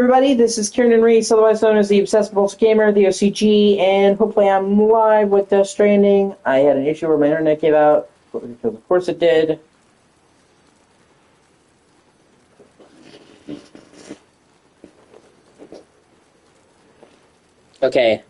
everybody. This is Kieran Reese, otherwise known as the Obsessive Compulsive Gamer, the O.C.G, and hopefully I'm live with Death Stranding. I had an issue where my internet gave out, because of course it did. Okay.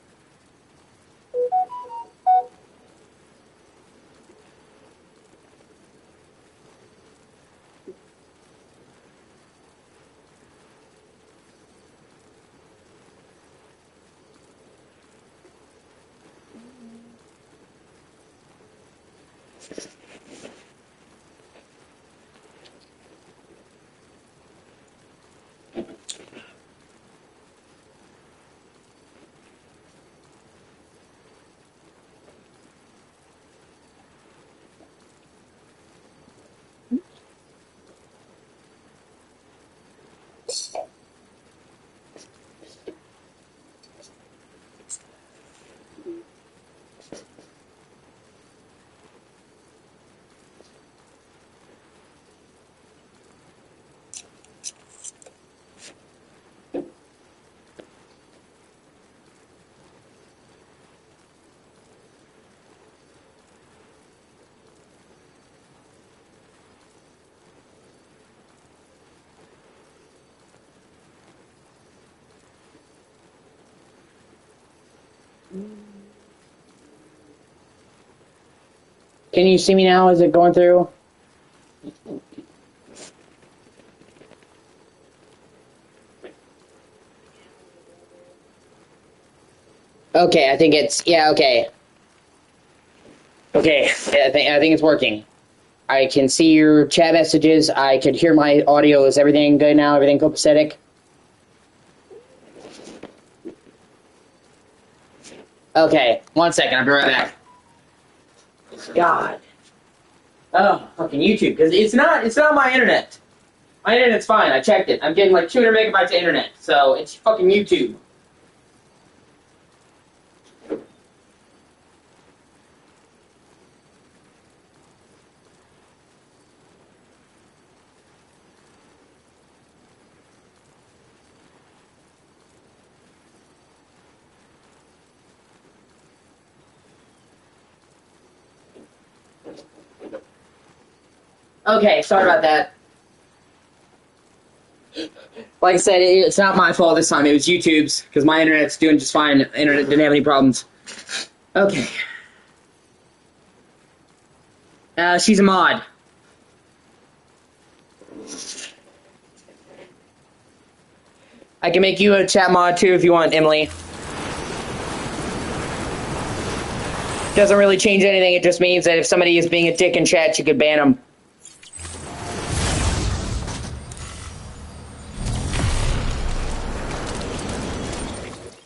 Can you see me now? Is it going through? Okay, I think it's okay. Okay, I think it's working. I can see your chat messages. I could hear my audio. Is everything good now? Everything copacetic? Okay, 1 second. I'll be right back. God. Oh, fucking YouTube, because it's not my internet. My internet's fine. I checked it. I'm getting like 200 megabytes of internet, so it's fucking YouTube. Okay, sorry about that. Like I said, it's not my fault this time. It was YouTube's, because my internet's doing just fine. The internet didn't have any problems. Okay. She's a mod. I can make you a chat mod too if you want, Emily. Doesn't really change anything. It just means that if somebody is being a dick in chat, you could ban them.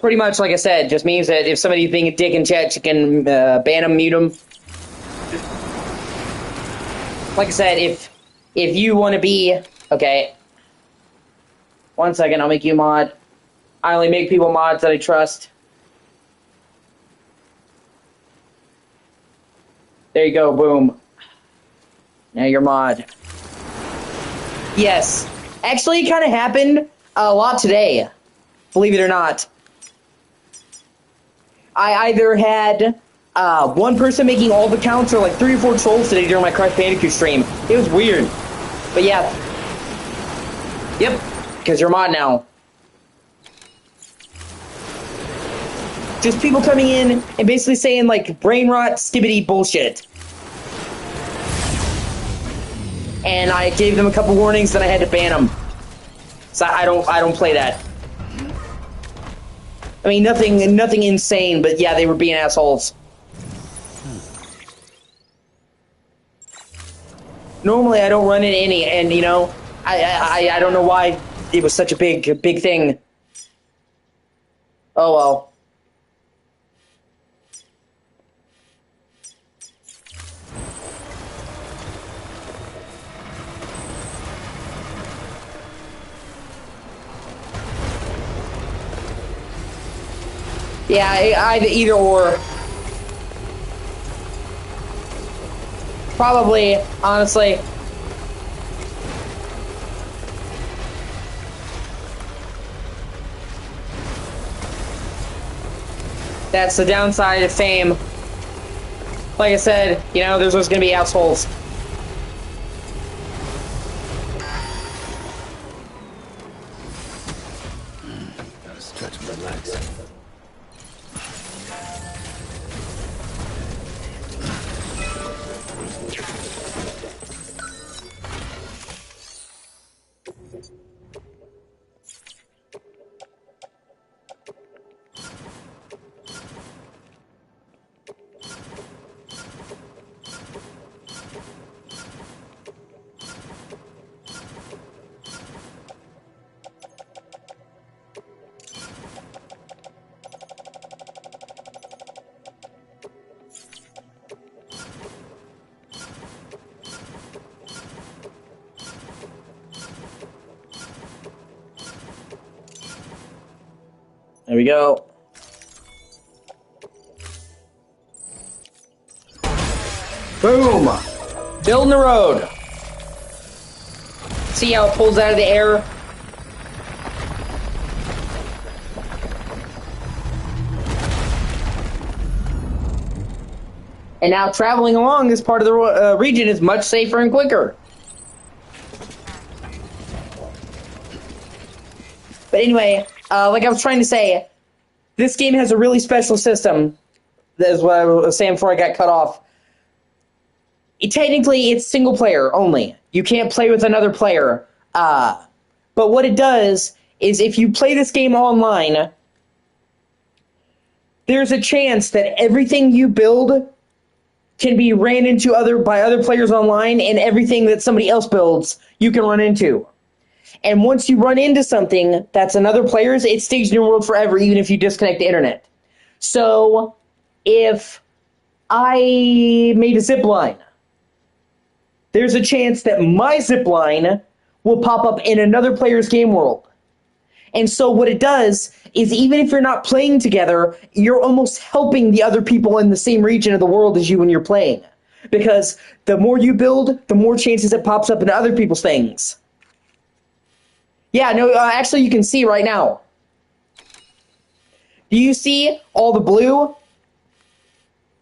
Pretty much, like I said, just means that if somebody's being a dick in chat, you can ban them, mute them. Like I said, if you want to be... Okay. 1 second, I'll make you a mod. I only make people mods that I trust. There you go, boom. Now you're mod. Yes. Actually, it kind of happened a lot today. Believe it or not. I either had one person making all the counts or like 3 or 4 trolls today during my Crash Bandicoot stream. It was weird. But yeah. Yep. Because you're a mod now. Just people coming in and basically saying like brain rot, skibbity bullshit. And I gave them a couple warnings, then I had to ban them. So I don't play that. I mean, nothing insane, but yeah, they were being assholes. Normally, I don't run into any, and you know, I don't know why it was such a big thing. Oh well. Yeah, either or. Probably, honestly. That's the downside of fame. Like I said, you know, there's always gonna be assholes. Gotta stretch and relax. There we go. Boom! Building the road. See how it pulls out of the air? And now traveling along this part of the region is much safer and quicker. But anyway, like I was trying to say, this game has a really special system. That is what I was saying before I got cut off. Technically, it's single player only. You can't play with another player. But what it does is if you play this game online, there's a chance that everything you build can be ran into by other players online, and everything that somebody else builds, you can run into. And once you run into something that's another player's, it stays in your world forever, even if you disconnect the internet. So, if I made a zip line, there's a chance that my zip line will pop up in another player's game world. And so what it does is, even if you're not playing together, you're almost helping the other people in the same region of the world as you when you're playing. Because the more you build, the more chances it pops up into other people's things. Yeah, no, actually you can see right now. Do you see all the blue?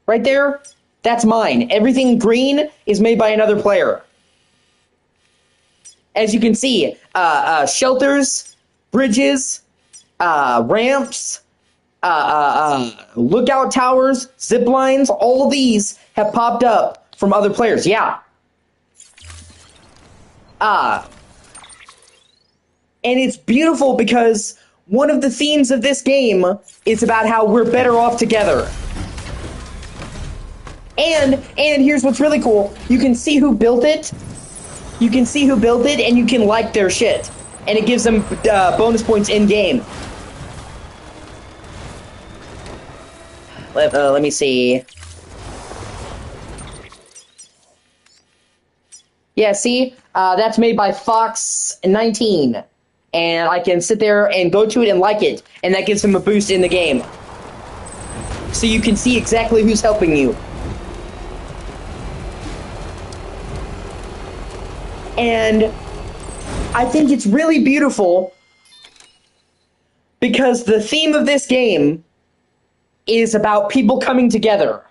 Right there? That's mine. Everything green is made by another player. As you can see, shelters, bridges, ramps, lookout towers, zip lines, all of these have popped up from other players. Yeah. And it's beautiful because one of the themes of this game is about how we're better off together. And here's what's really cool. You can see who built it. You can see who built it, and you can like their shit. And it gives them bonus points in-game. Let me see. Yeah, see? That's made by Fox19. And I can sit there and go to it and like it. And that gives them a boost in the game. So you can see exactly who's helping you. And I think it's really beautiful because the theme of this game is about people coming together.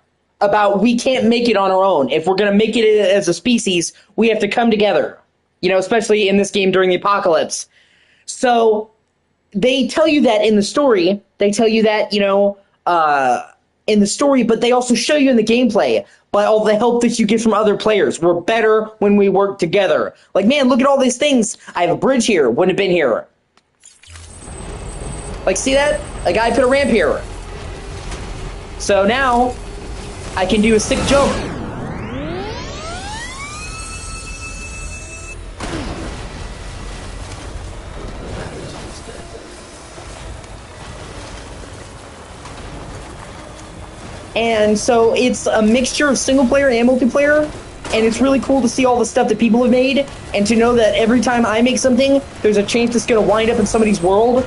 About we can't make it on our own. If we're going to make it as a species, we have to come together. You know, especially in this game during the apocalypse. So they tell you that in the story. They tell you that, you know, in the story, but they also show you in the gameplay by all the help that you get from other players. We're better when we work together. Like, man, look at all these things. I have a bridge here. Wouldn't have been here. Like, see that? A guy put a ramp here. So now I can do a sick jump. And so it's a mixture of single player and multiplayer, and it's really cool to see all the stuff that people have made, and to know that every time I make something, there's a chance it's going to wind up in somebody's world.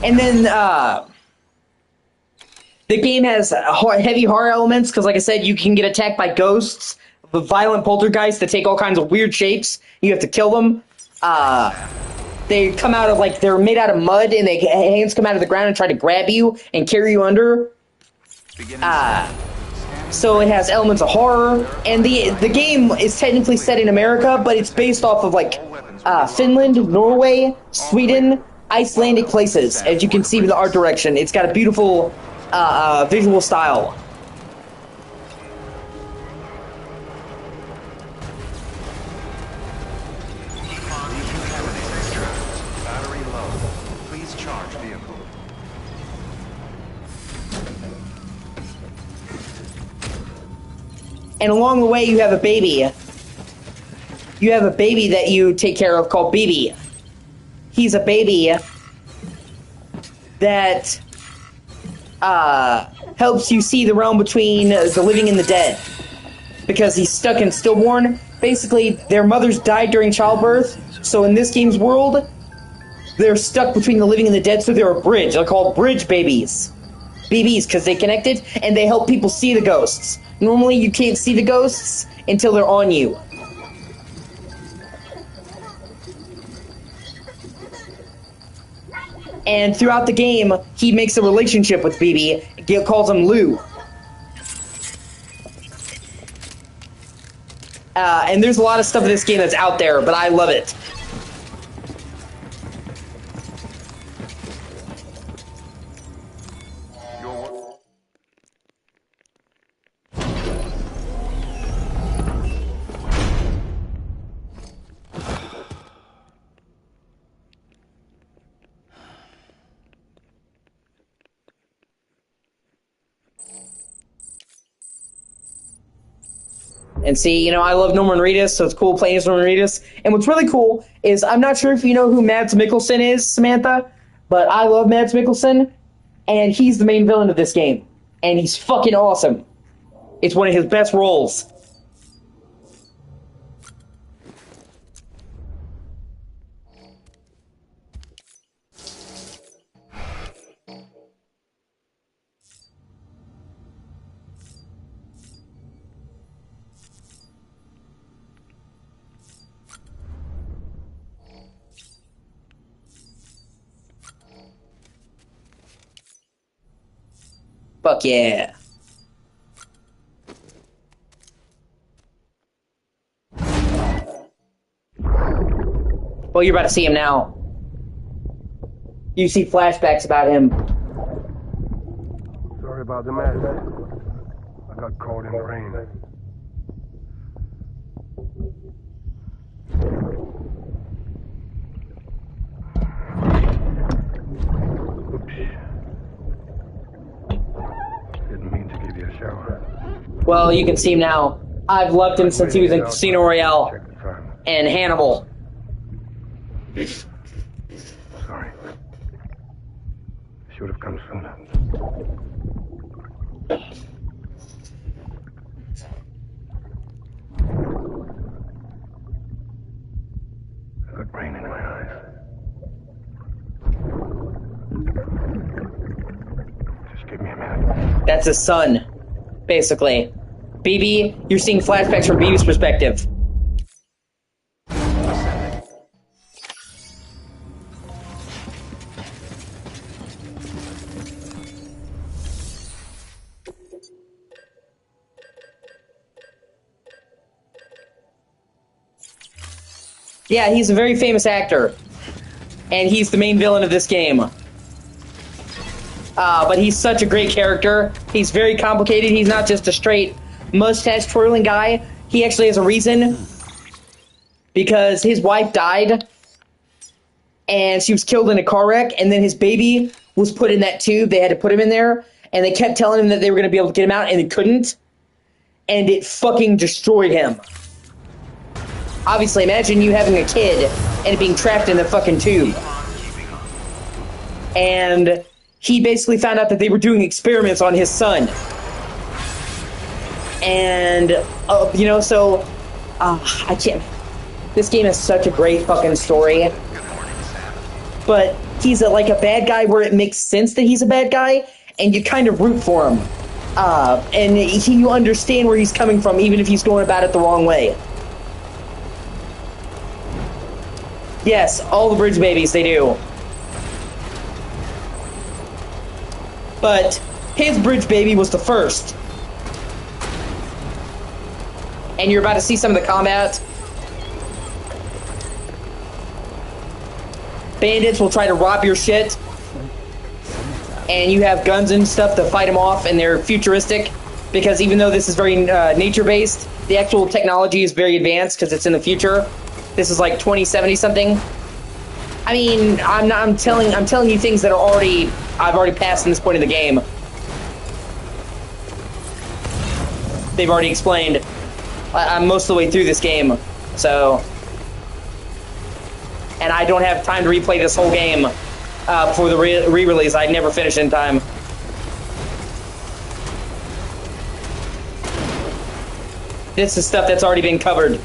And then, the game has heavy horror elements, because like I said, you can get attacked by ghosts, violent poltergeists that take all kinds of weird shapes. You have to kill them. They come out of, like, they're made out of mud, and their hands come out of the ground and try to grab you and carry you under. So it has elements of horror, and the game is technically set in America, but it's based off of, like, Finland, Norway, Sweden, Icelandic places, as you can see with the art direction. It's got a beautiful visual style. And along the way, you have a baby. You have a baby that you take care of called BB. He's a baby that helps you see the realm between the living and the dead. Because he's stuck in stillborn. Basically, their mothers died during childbirth. So in this game's world, they're stuck between the living and the dead, so they're a bridge. They're called bridge babies. BBs, because they connected, and they help people see the ghosts. Normally, you can't see the ghosts until they're on you. And throughout the game, he makes a relationship with BB. He calls him Lou. And there's a lot of stuff in this game that's out there, but I love it. And see, you know, I love Norman Reedus, so it's cool playing as Norman Reedus. And what's really cool is, I'm not sure if you know who Mads Mikkelsen is, Samantha, but I love Mads Mikkelsen, and he's the main villain of this game. And he's fucking awesome. It's one of his best roles. Fuck yeah. Well, you're about to see him now. You see flashbacks about him. Sorry about the mess. I got caught in the rain. Well, you can see him now. I've loved him since he was in Casino Royale and Hannibal. Sorry. Should have come sooner. I got rain in my eyes. Just give me a minute. That's his son, basically. BB, you're seeing flashbacks from BB's perspective. Yeah, he's a very famous actor. And he's the main villain of this game. But he's such a great character. He's very complicated. He's not just a straight mustache twirling guy. He actually has a reason. Because his wife died. And she was killed in a car wreck. And then his baby was put in that tube. They had to put him in there. And they kept telling him that they were going to be able to get him out. And they couldn't. And it fucking destroyed him. Obviously, imagine you having a kid and being trapped in the fucking tube. And he basically found out that they were doing experiments on his son. And, you know, so, I can't... This game is such a great fucking story. But he's like a bad guy where it makes sense that he's a bad guy, and you kind of root for him. And you understand where he's coming from, even if he's going about it the wrong way. Yes, all the bridge babies, they do. But his bridge baby was the first. And you're about to see some of the combat. Bandits will try to rob your shit. And you have guns and stuff to fight them off, and they're futuristic. Because even though this is very nature-based, the actual technology is very advanced because it's in the future. This is like 2070 something. I mean, I'm telling you things that are I've already passed in this point of the game. They've already explained. I'm most of the way through this game, so, and I don't have time to replay this whole game for the re-release. I'd never finish in time. This is stuff that's already been covered,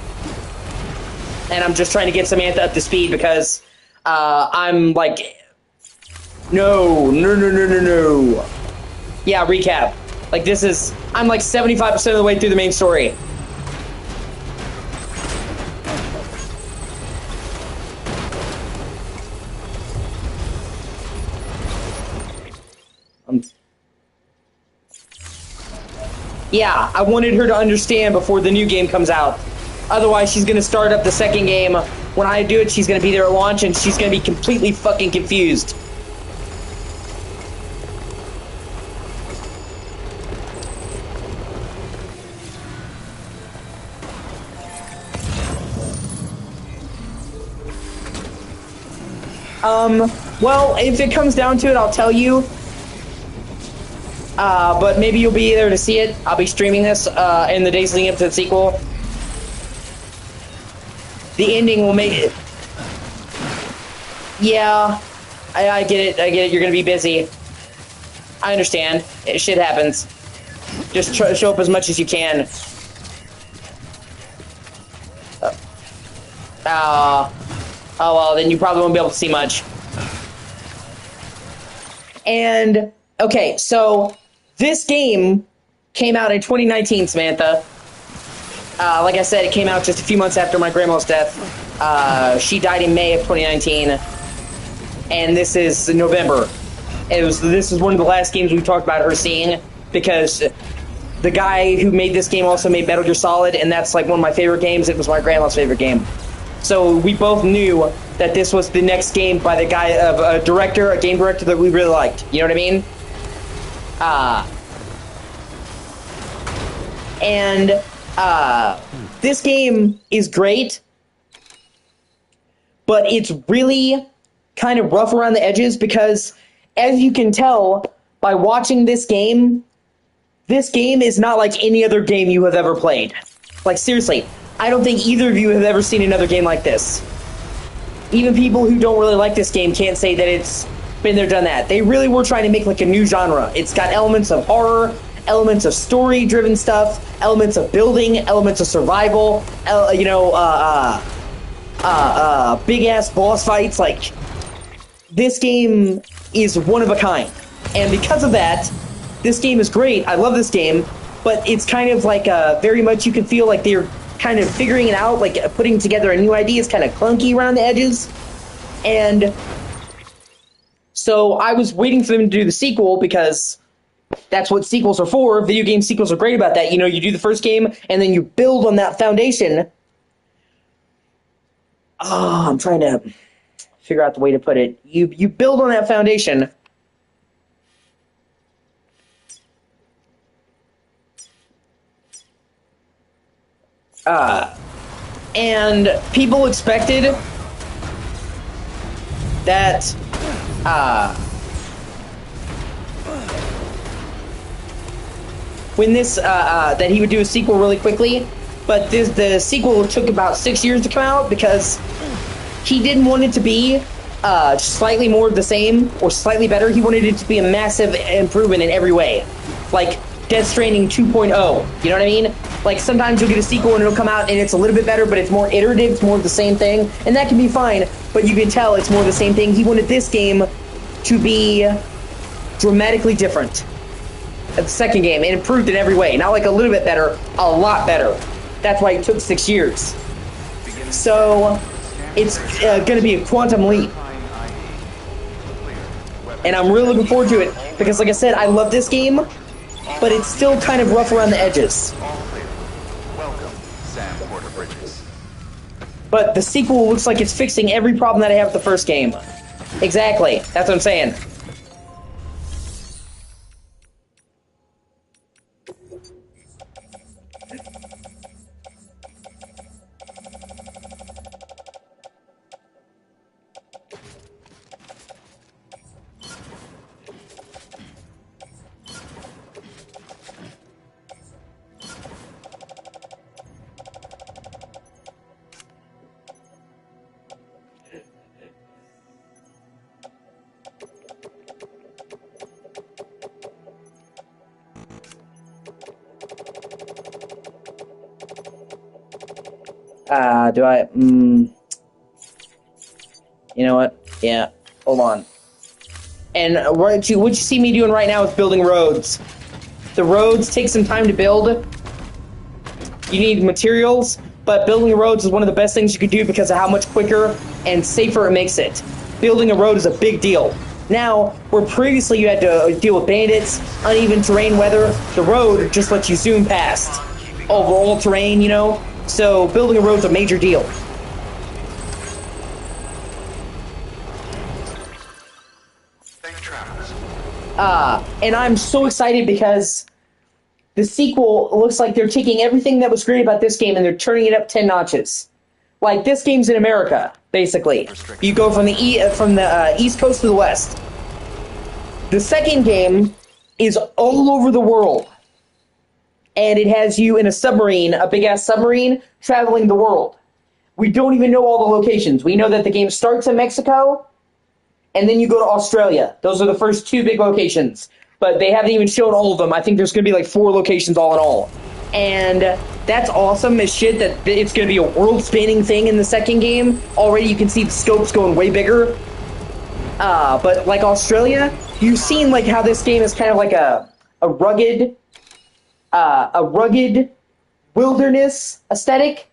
and I'm just trying to get Samantha up to speed because I'm like, no. Yeah, recap. Like I'm like 75% of the way through the main story. Yeah, I wanted her to understand before the new game comes out. Otherwise, she's gonna start up the second game. When I do it, she's gonna be there at launch, and she's gonna be completely fucking confused. Well, if it comes down to it, I'll tell you. But maybe you'll be there to see it. I'll be streaming this in the days leading up to the sequel. The ending will make it. Yeah, I get it. You're gonna be busy. I understand. Shit happens. Just show up as much as you can. Oh well, then you probably won't be able to see much. And okay, so this game came out in 2019, Samantha. Like I said, it came out just a few months after my grandma's death. She died in May of 2019, and this is November. This is one of the last games we talked about her seeing, because the guy who made this game also made Metal Gear Solid, and that's like one of my favorite games. It was my grandma's favorite game. So we both knew that this was the next game by the guy, a game director that we really liked. You know what I mean? This game is great, but it's really kind of rough around the edges because, as you can tell by watching this game is not like any other game you have ever played. Like, seriously, I don't think either of you have ever seen another game like this. Even people who don't really like this game can't say that it's been there, done that. They really were trying to make like a new genre. It's got elements of horror, elements of story-driven stuff, elements of building, elements of survival, big-ass boss fights. Like, this game is one of a kind. And because of that, this game is great. I love this game, but it's kind of like very much you can feel like they're kind of figuring it out, like putting together a new idea is kind of clunky around the edges. And so I was waiting for them to do the sequel because that's what sequels are for. Video game sequels are great about that. You know, you do the first game and then you build on that foundation. Oh, I'm trying to figure out the way to put it. You build on that foundation. And people expected that, when this, that he would do a sequel really quickly, but the sequel took about 6 years to come out because he didn't want it to be, slightly more of the same or slightly better. He wanted it to be a massive improvement in every way. Like Death Stranding 2.0, you know what I mean? Like, sometimes you'll get a sequel and it'll come out and it's a little bit better, but it's more iterative, it's more of the same thing, and that can be fine, but you can tell it's more of the same thing. He wanted this game to be dramatically different. the second game. It improved in every way. Not like a little bit better, a lot better. That's why it took 6 years. So it's going to be a quantum leap. And I'm really looking forward to it because, like I said, I love this game, but it's still kind of rough around the edges. But the sequel looks like it's fixing every problem that I have with the first game. Exactly. That's what I'm saying. Do I, you know what? Yeah, hold on. And what you see me doing right now is building roads. The roads take some time to build. You need materials, but building roads is one of the best things you could do because of how much quicker and safer it makes it. Building a road is a big deal. Now, where previously you had to deal with bandits, uneven terrain, weather, the road just lets you zoom past over all terrain, you know? So building a road's a major deal. And I'm so excited because the sequel looks like they're taking everything that was great about this game and they're turning it up 10 notches. Like, this game's in America, basically. You go from the East Coast to the West. The second game is all over the world. And it has you in a submarine, a big-ass submarine, traveling the world. We don't even know all the locations. We know that the game starts in Mexico, and then you go to Australia. Those are the first 2 big locations. But they haven't even shown all of them. I think there's going to be like 4 locations all in all. And that's awesome as shit that it's going to be a world-spanning thing in the second game. Already you can see the scopes going way bigger. But like Australia, you've seen like how this game is kind of like a rugged wilderness aesthetic.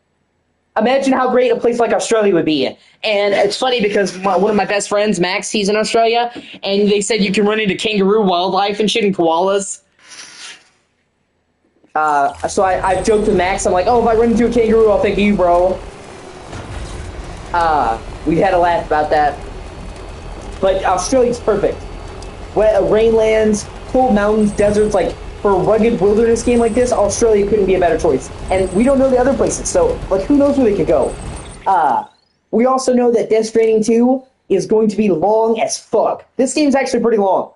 Imagine how great a place like Australia would be. And it's funny because one of my best friends, Max, he's in Australia, and they said you can run into kangaroo wildlife and shit and koalas. So I've joked with Max, I'm like, oh, if I run into a kangaroo, I'll think of you, bro. We've had a laugh about that. But Australia's perfect. Rainlands, cold mountains, deserts, like, for a rugged wilderness game like this, Australia couldn't be a better choice. And we don't know the other places, so, like, who knows where they could go. We also know that Death Stranding 2 is going to be long as fuck. This game's actually pretty long.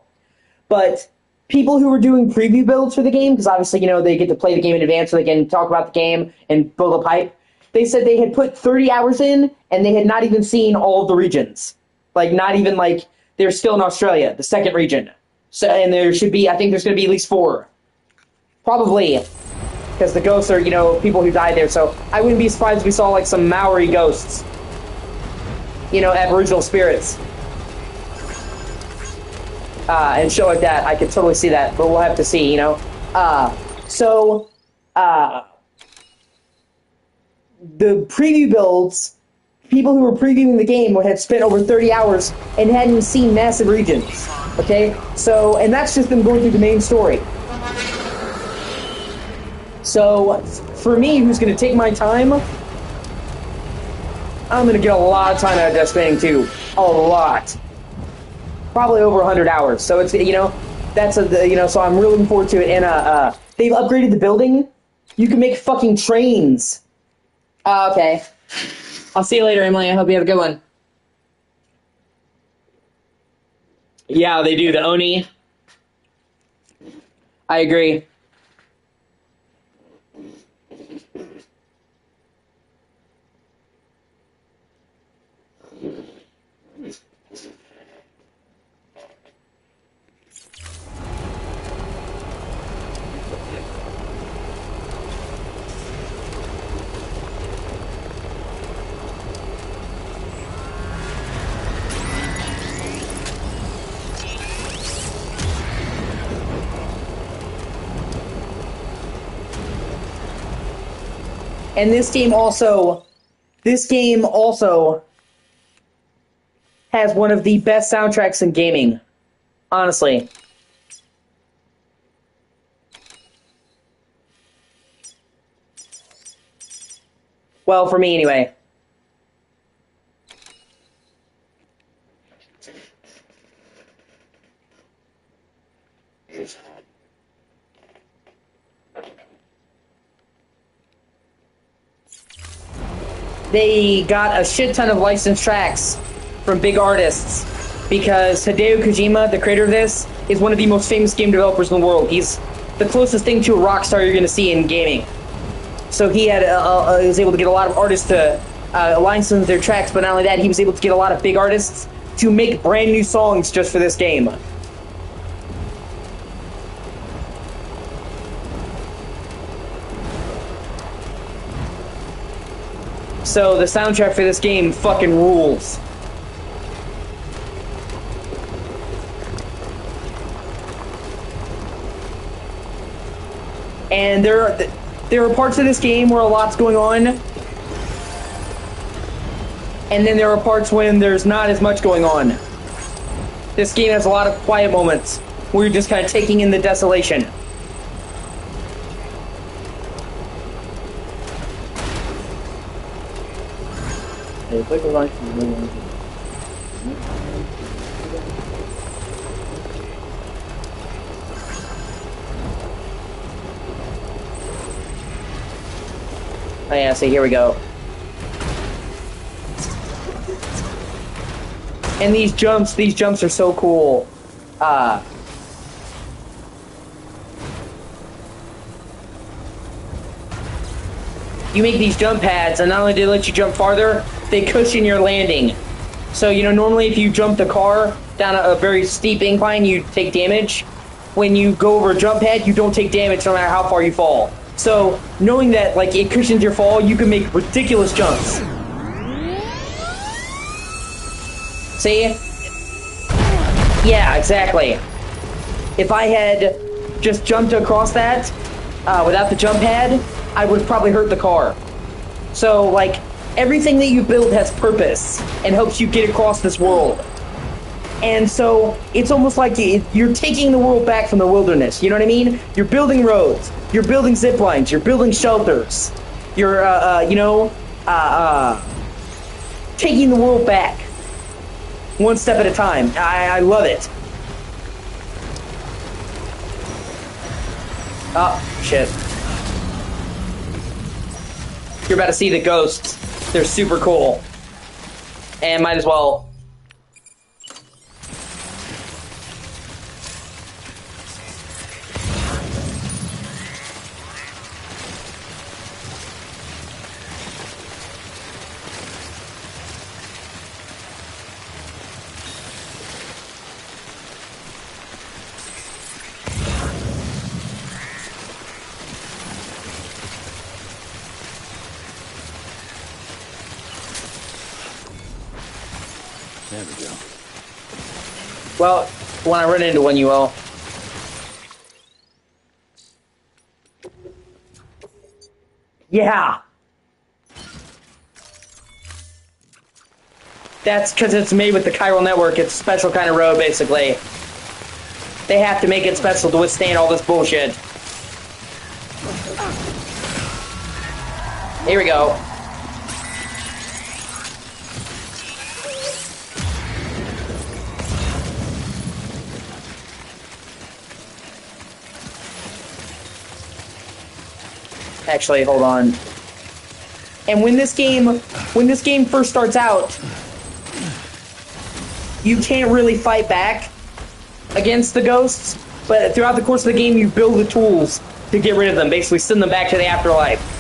But people who were doing preview builds for the game, because obviously, you know, they get to play the game in advance so they can talk about the game and build a hype, they said they had put 30 hours in, and they had not even seen all of the regions. Like, not even, like, they're still in Australia, the second region. So, and there should be, I think there's going to be at least 4. Probably, because the ghosts are, you know, people who died there, so I wouldn't be surprised if we saw, like, some Maori ghosts. You know, Aboriginal spirits. And shit like that. I could totally see that, but we'll have to see, you know? The preview builds, people who were previewing the game had spent over 30 hours and hadn't seen massive regions, okay? So, and that's just them going through the main story. So, for me, who's going to take my time, I'm going to get a lot of time out of Death Stranding 2. A lot. Probably over 100 hours. So it's, you know, that's you know, so I'm really looking forward to it. And they've upgraded the building. You can make fucking trains. Okay. I'll see you later, Emily. I hope you have a good one. Yeah, they do. The Oni. I agree. And this game also has one of the best soundtracks in gaming. Honestly. Well, for me anyway. They got a shit ton of licensed tracks from big artists because Hideo Kojima, the creator of this, is one of the most famous game developers in the world. He's the closest thing to a rock star you're going to see in gaming. So he had was able to get a lot of artists to license their tracks, but not only that, he was able to get a lot of big artists to make brand new songs just for this game. So the soundtrack for this game fucking rules. And there are parts of this game where a lot's going on, and then there are parts when there's not as much going on. This game has a lot of quiet moments where you're just kind of taking in the desolation. Oh yeah, so here we go. And these jumps are so cool. You make these jump pads, and not only do they let you jump farther, they cushion your landing. So, you know, normally if you jump the car down a very steep incline, you take damage. When you go over a jump pad, you don't take damage no matter how far you fall. So, knowing that, like, it cushions your fall, you can make ridiculous jumps. See? Yeah, exactly. If I had just jumped across that without the jump pad, I would have probably hurt the car. So, like, everything that you build has purpose and helps you get across this world. And so, it's almost like you're taking the world back from the wilderness, you know what I mean? You're building roads, you're building zip lines, you're building shelters. You're, taking the world back. One step at a time. I love it. Oh, shit. You're about to see the ghosts. They're super cool. And might as well... There we go. Well, when I run into one, you will. Yeah! That's because it's made with the chiral network. It's a special kind of road, basically. They have to make it special to withstand all this bullshit. Here we go. Actually, hold on. And when this game first starts out, you can't really fight back against the ghosts, but throughout the course of the game, you build the tools to get rid of them, basically send them back to the afterlife.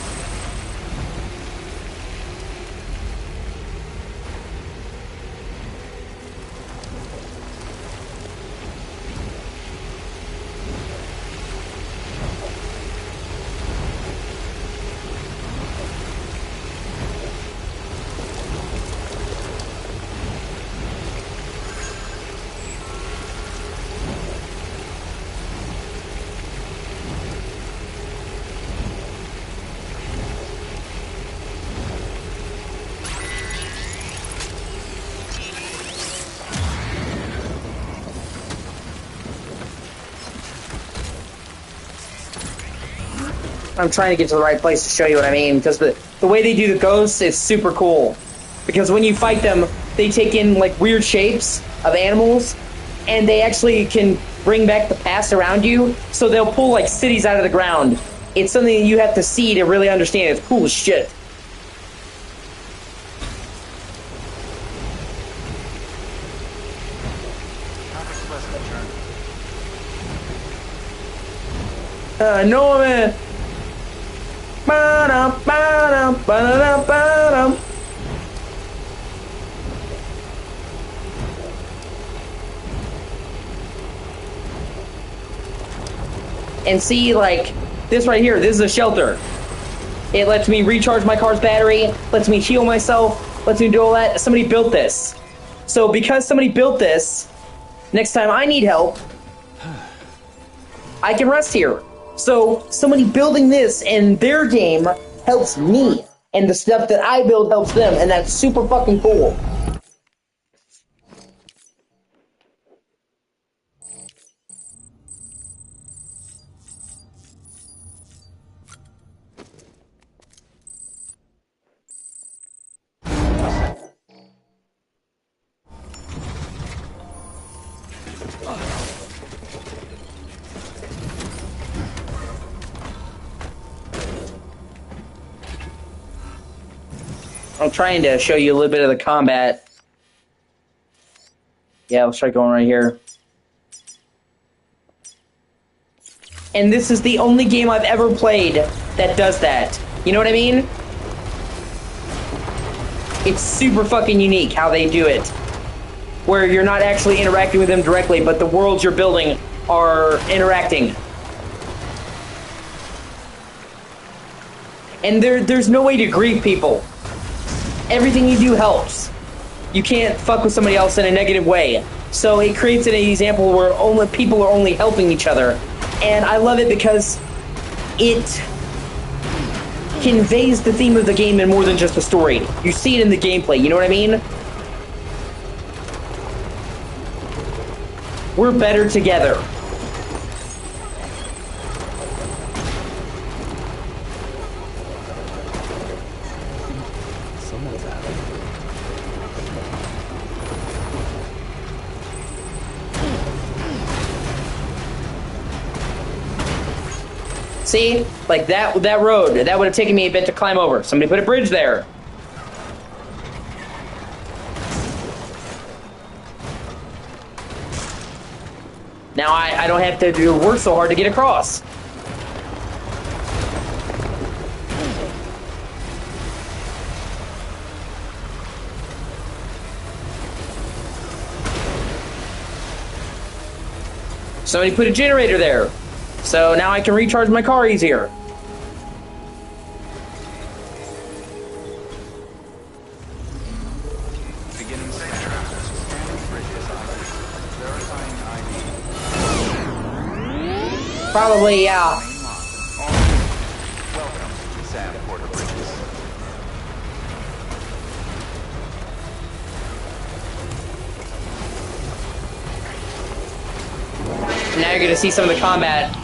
I'm trying to get to the right place to show you what I mean, because the way they do the ghosts is super cool. Because when you fight them, they take in like weird shapes of animals, and they actually can bring back the past around you. So they'll pull like cities out of the ground. It's something you have to see to really understand. It's cool as shit. Norman. Ba-dum, ba-dum, ba-da-dum, ba-dum. And see, like, this right here, this is a shelter. It lets me recharge my car's battery, lets me heal myself, lets me do all that. Somebody built this. So because somebody built this, next time I need help, I can rest here. So somebody building this in their game helps me, and the stuff that I build helps them, and that's super fucking cool. I'm trying to show you a little bit of the combat. Yeah, let's try going right here. And this is the only game I've ever played that does that. You know what I mean? It's super fucking unique how they do it. Where you're not actually interacting with them directly, but the worlds you're building are interacting. And there's no way to grieve people. Everything you do helps. You can't fuck with somebody else in a negative way. So it creates an example where only people are only helping each other. And I love it because it conveys the theme of the game in more than just the story. You see it in the gameplay, you know what I mean? We're better together. See? Like that road, that would have taken me a bit to climb over. Somebody put a bridge there. Now I don't have to work so hard to get across. Somebody put a generator there. So now I can recharge my car easier. Probably, yeah. Now you're gonna see some of the combat.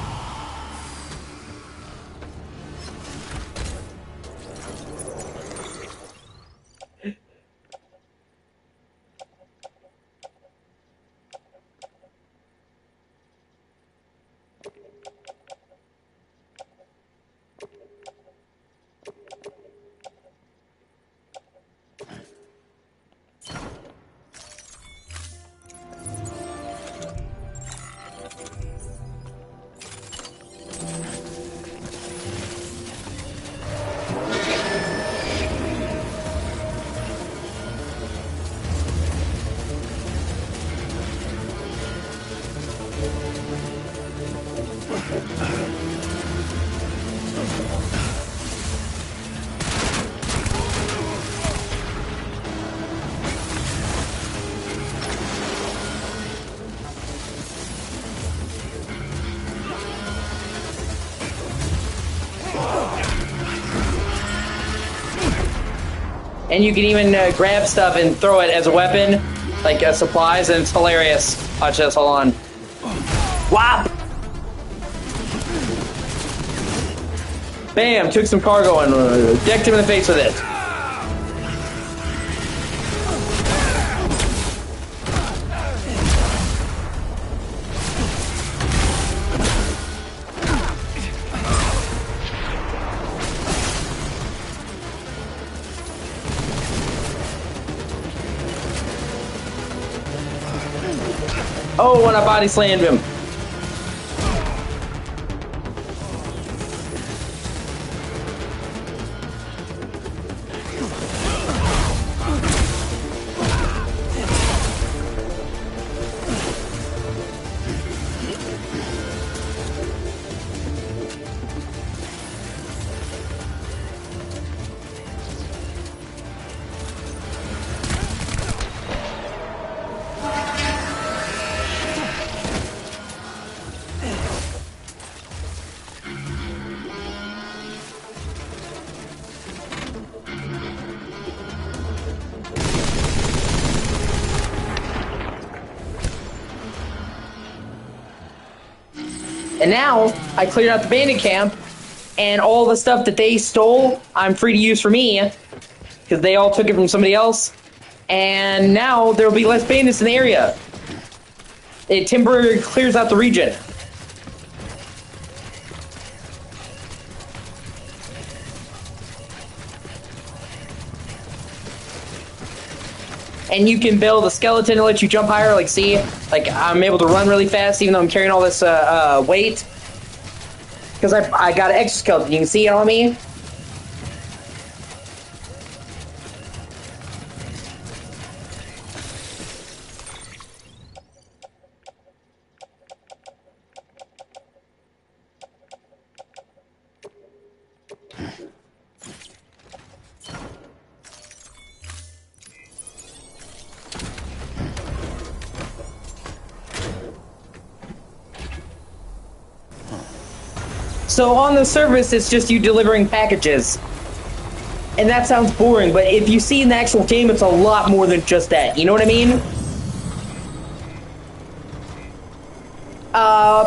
And you can even grab stuff and throw it as a weapon, like supplies, and it's hilarious. Watch this, hold on. Whop! Bam! Took some cargo and decked him in the face with it. Oh, and I body slammed him. And now, I cleared out the bandit camp, and all the stuff that they stole, I'm free to use for me, because they all took it from somebody else, and now there will be less bandits in the area. It temporarily clears out the region. And you can build a skeleton to let you jump higher. Like, see, like I'm able to run really fast even though I'm carrying all this weight. Because I got an exoskeleton. You can see it on me. So on the surface, it's just you delivering packages. And that sounds boring, but if you see in the actual game, it's a lot more than just that. You know what I mean?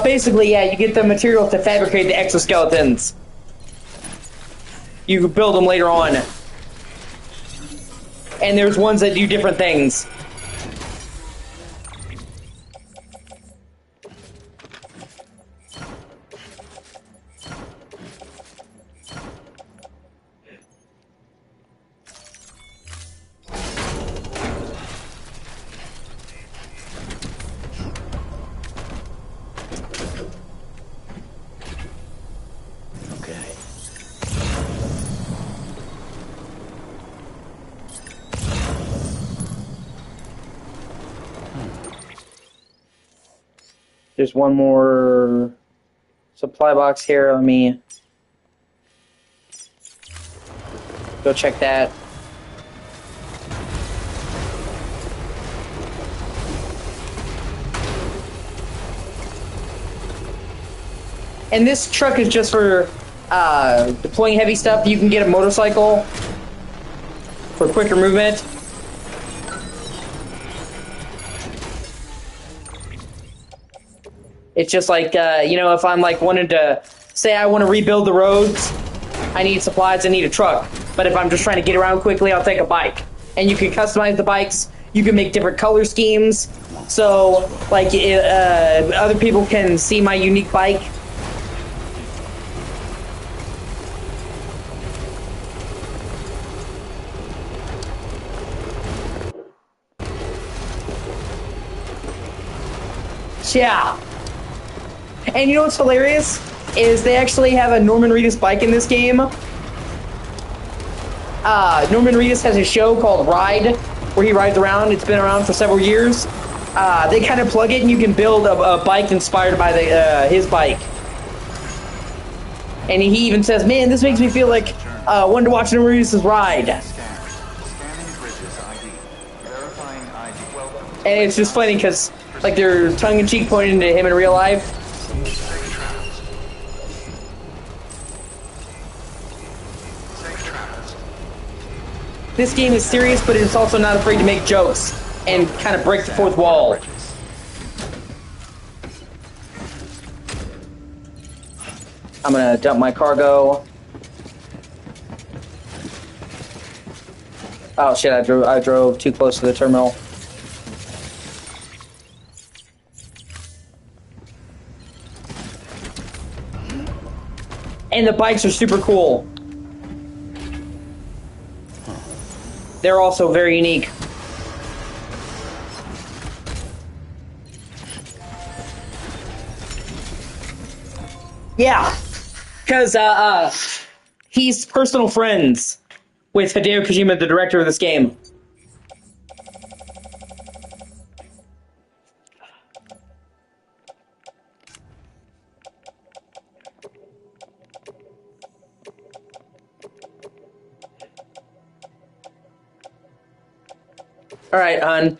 Basically, yeah, you get the materials to fabricate the exoskeletons. You can build them later on. And there's ones that do different things. There's one more supply box here. Let me go check that. And this truck is just for deploying heavy stuff. You can get a motorcycle for quicker movement. It's just like, you know, if I'm like wanting to, say I want to rebuild the roads, I need supplies, I need a truck. But if I'm just trying to get around quickly, I'll take a bike. And you can customize the bikes, you can make different color schemes. So, like, other people can see my unique bike. Yeah. And you know what's hilarious? Is they actually have a Norman Reedus bike in this game. Norman Reedus has a show called Ride, where he rides around. It's been around for several years. They kind of plug it, and you can build a bike inspired by his bike. And he even says, "Man, this makes me feel like wanting to watch Norman Reedus' Ride." And it's just funny because, like, they're tongue-in-cheek pointing to him in real life. This game is serious, but it's also not afraid to make jokes and kind of break the fourth wall. I'm gonna dump my cargo. Oh shit! I drove too close to the terminal. And the bikes are super cool. They're also very unique. Yeah, because he's personal friends with Hideo Kojima, the director of this game. All right, hon.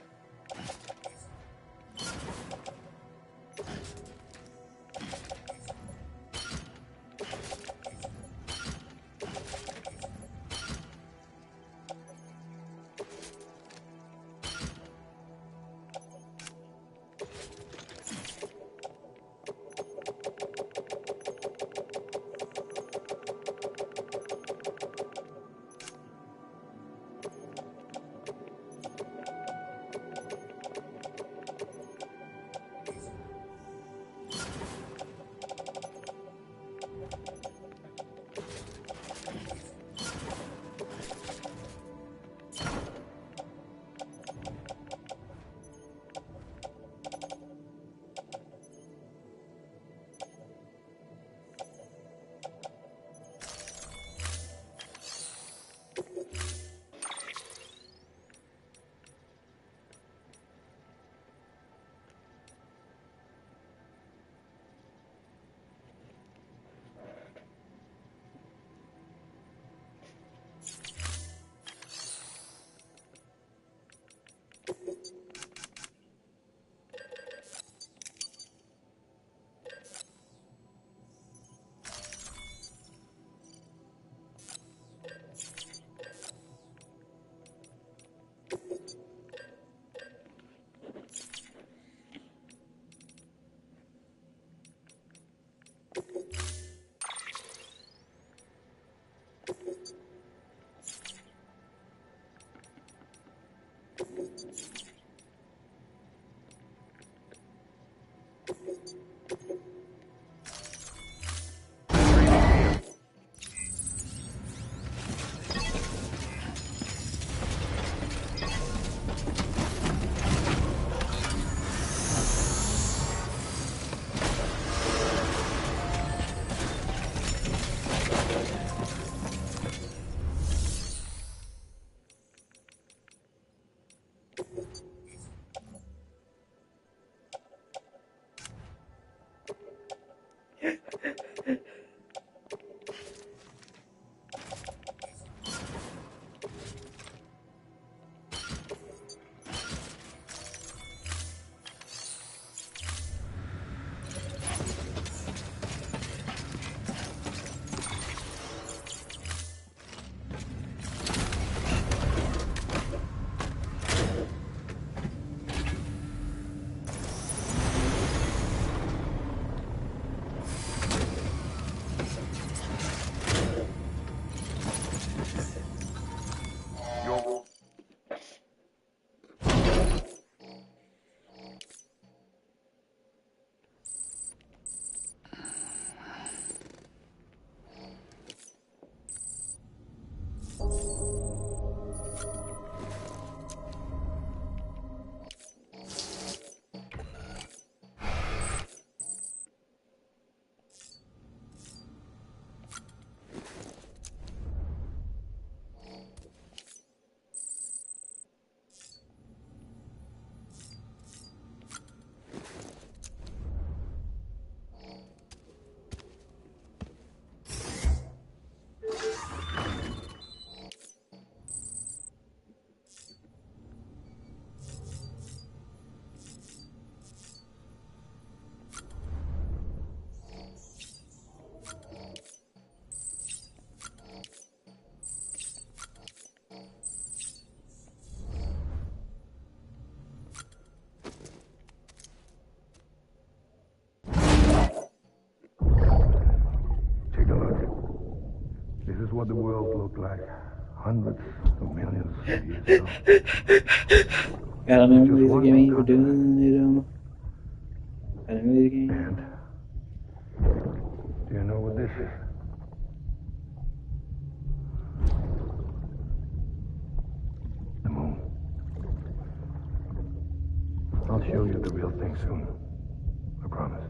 What the world looked like hundreds of millions of years ago. Got a memories of gaming for doing it. Got a memories game. And do you know what this is? The moon. I'll show you the real thing soon. I promise.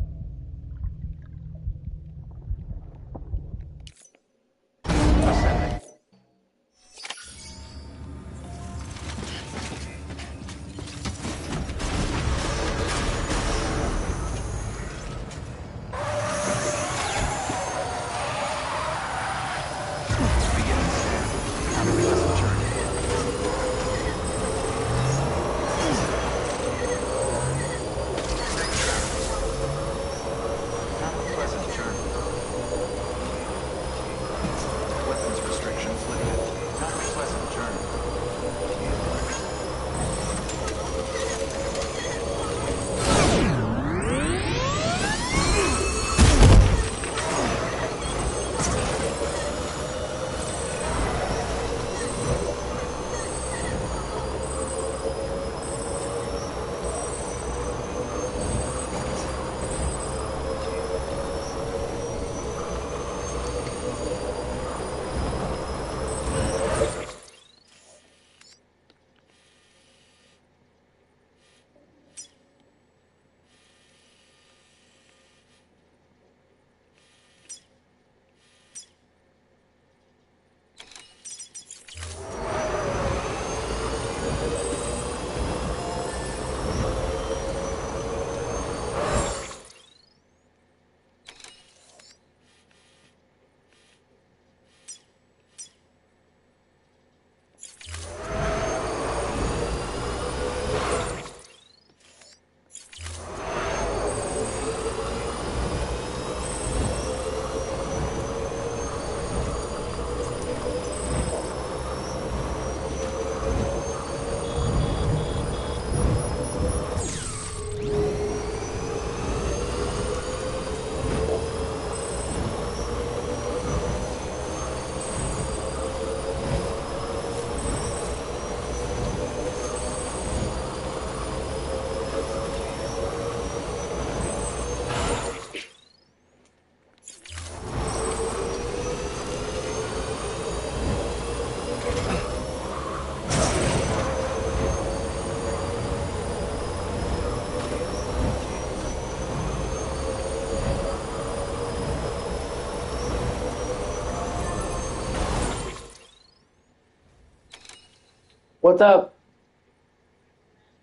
What's up?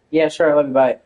Yeah, sure. I love you. Bye.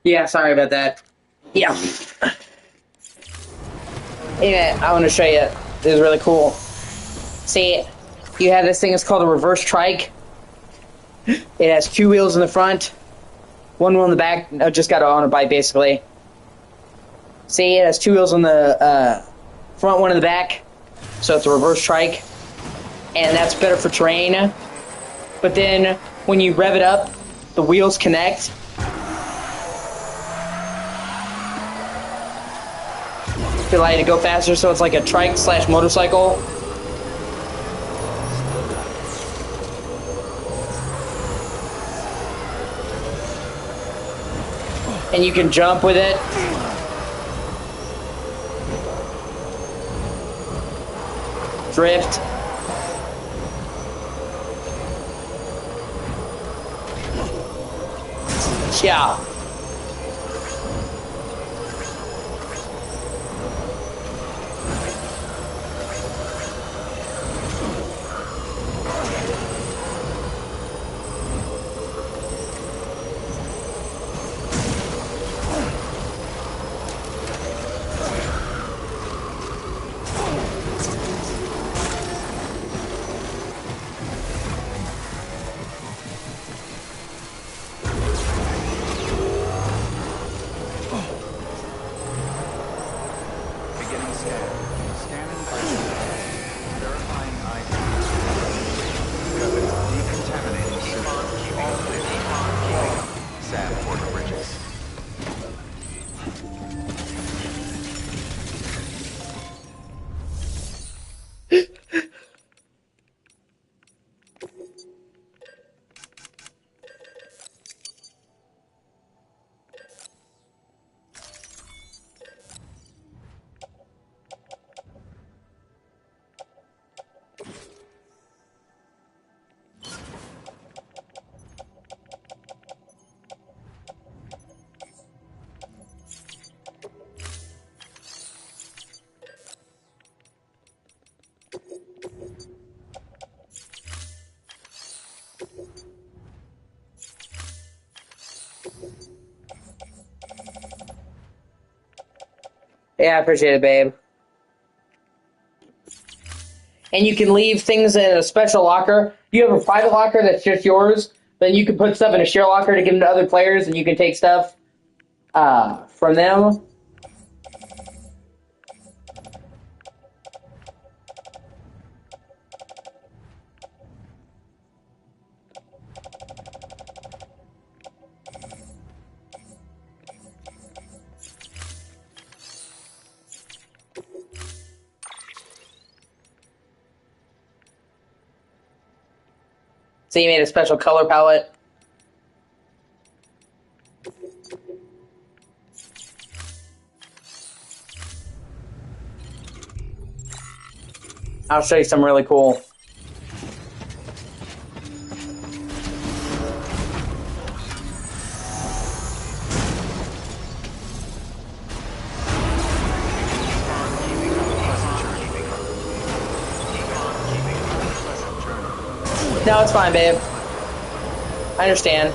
Yeah, sorry about that. Yeah. Yeah, I want to show you. This is really cool. See, you have this thing, it's called a reverse trike. It has 2 wheels in the front, 1 wheel in the back. I just got on a bike, basically. See, it has 2 wheels on the front, 1 in the back. So it's a reverse trike. And that's better for terrain. But then, when you rev it up, the wheels connect. To allow you to go faster, so it's like a trike / motorcycle. And you can jump with it. Drift. Yeah. Yeah, I appreciate it, babe. And you can leave things in a special locker. You have a private locker that's just yours. Then you can put stuff in a share locker to give them to other players, and you can take stuff from them. So you made a special color palette. I'll show you some really cool. No, it's fine, babe. I understand.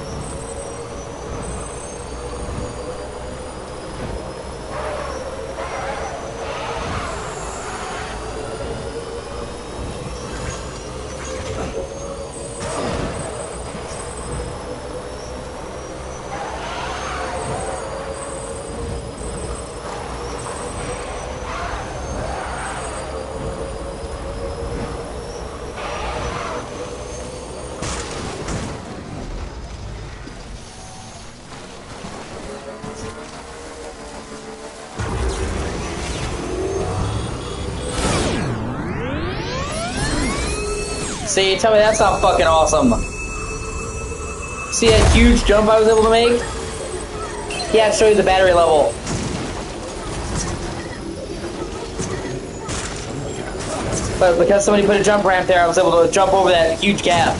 See, tell me that's not fucking awesome. See that huge jump I was able to make? Yeah, I'll show you the battery level. But because somebody put a jump ramp there, I was able to jump over that huge gap.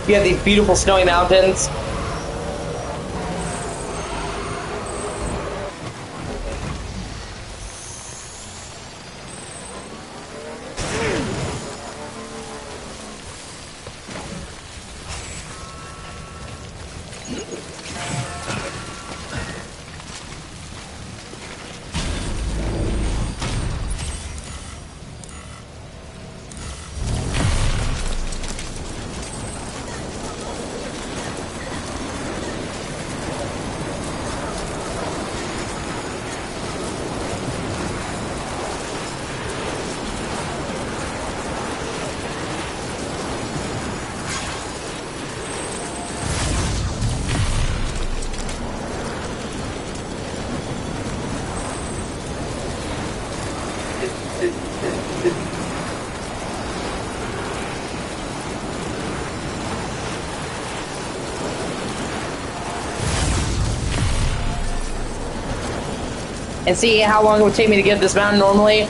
You have these beautiful snowy mountains. And see how long it would take me to get this mountain normally?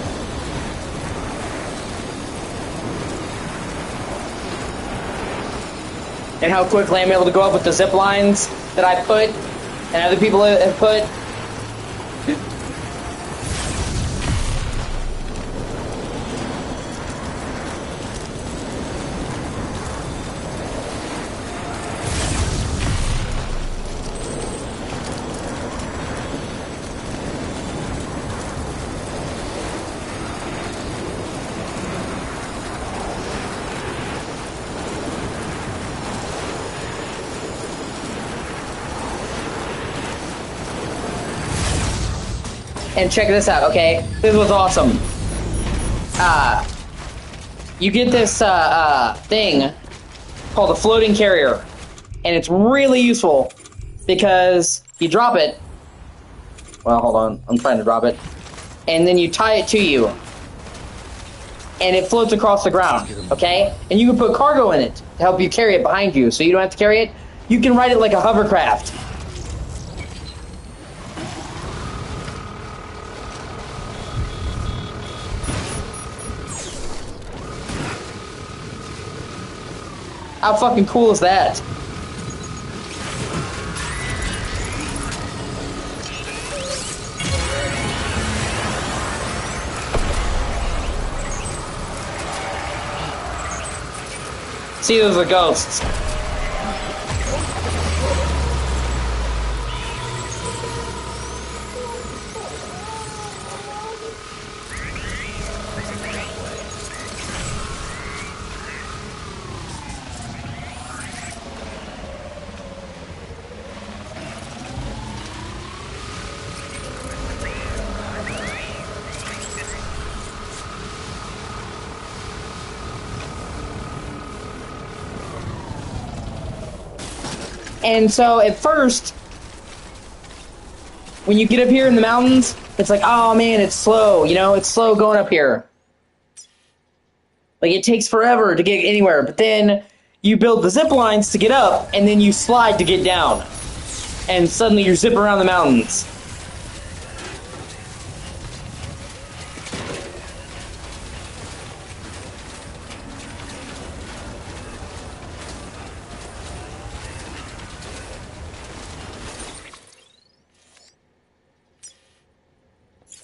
And how quickly I'm able to go up with the zip lines that I put and other people have put. And check this out, okay? This was awesome. You get this thing called a floating carrier, and it's really useful because you drop it. Well, hold on, I'm trying to drop it, and then you tie it to you, and it floats across the ground, okay? And you can put cargo in it to help you carry it behind you, so you don't have to carry it. You can ride it like a hovercraft. How fucking cool is that? See, those are ghosts. And so at first, when you get up here in the mountains, it's like, oh man, it's slow, you know, it's slow going up here. Like it takes forever to get anywhere, but then you build the zip lines to get up, and then you slide to get down. And suddenly you're zipping around the mountains.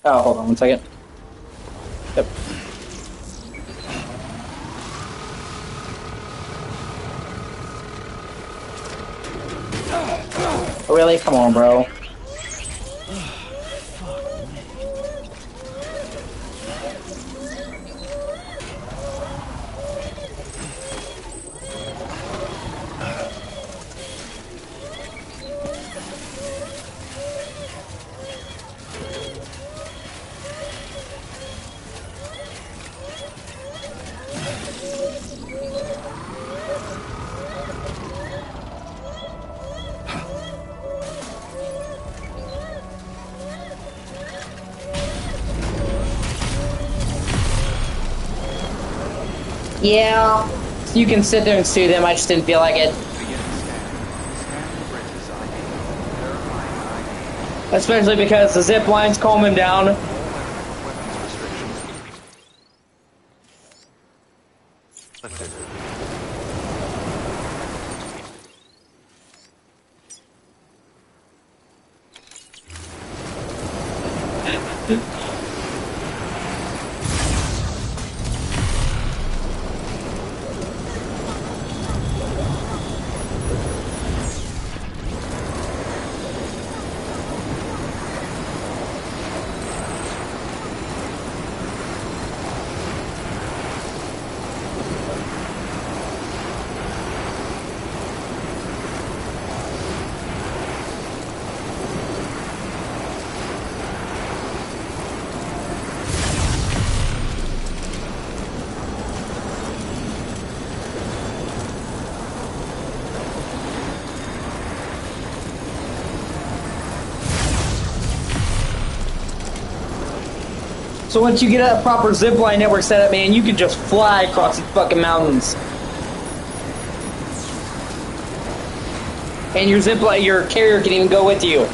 Oh, hold on one second. Yep. Oh, really? Come on, bro. Yeah, you can sit there and sue them. I just didn't feel like it. Especially because the zip line's calming down. So once you get a proper zipline network set up, man, you can just fly across these fucking mountains. And your zipline, your carrier can even go with you.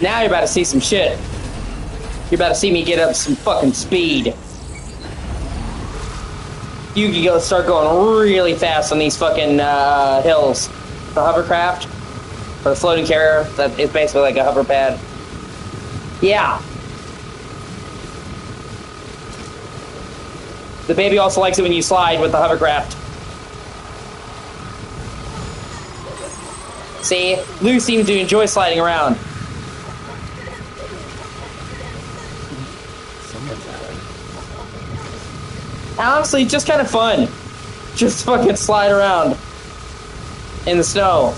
Now you're about to see some shit. You're about to see me get up some fucking speed. You can go start going really fast on these fucking hills. The hovercraft, or the floating carrier, that is basically like a hover pad. Yeah. The baby also likes it when you slide with the hovercraft. See, Lou seems to enjoy sliding around. Honestly, just kind of fun. Just fucking slide around in the snow.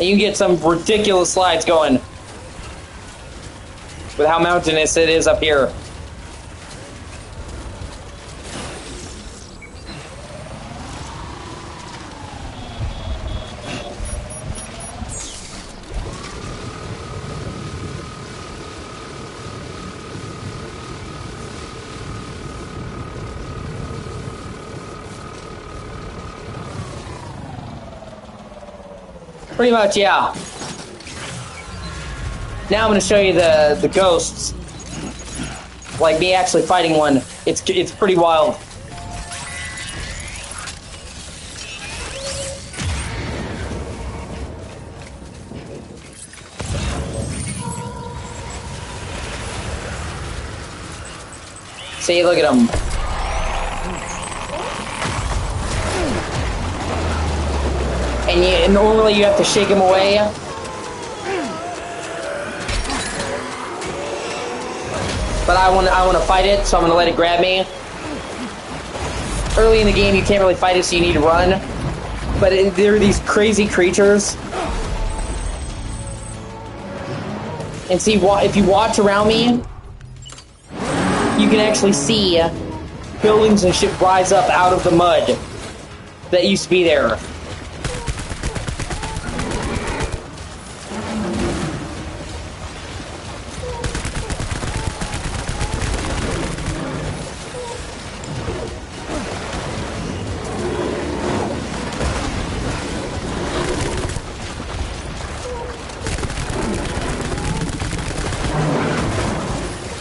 And you can get some ridiculous slides going with how mountainous it is up here. Pretty much, yeah. Now I'm going to show you the ghosts. Like me actually fighting one. It's pretty wild. See, look at them. And normally you have to shake him away. But I want to fight it, so I'm going to let it grab me. Early in the game, you can't really fight it, so you need to run. But there are these crazy creatures. And see, if you watch around me, you can actually see buildings and shit rise up out of the mud that used to be there.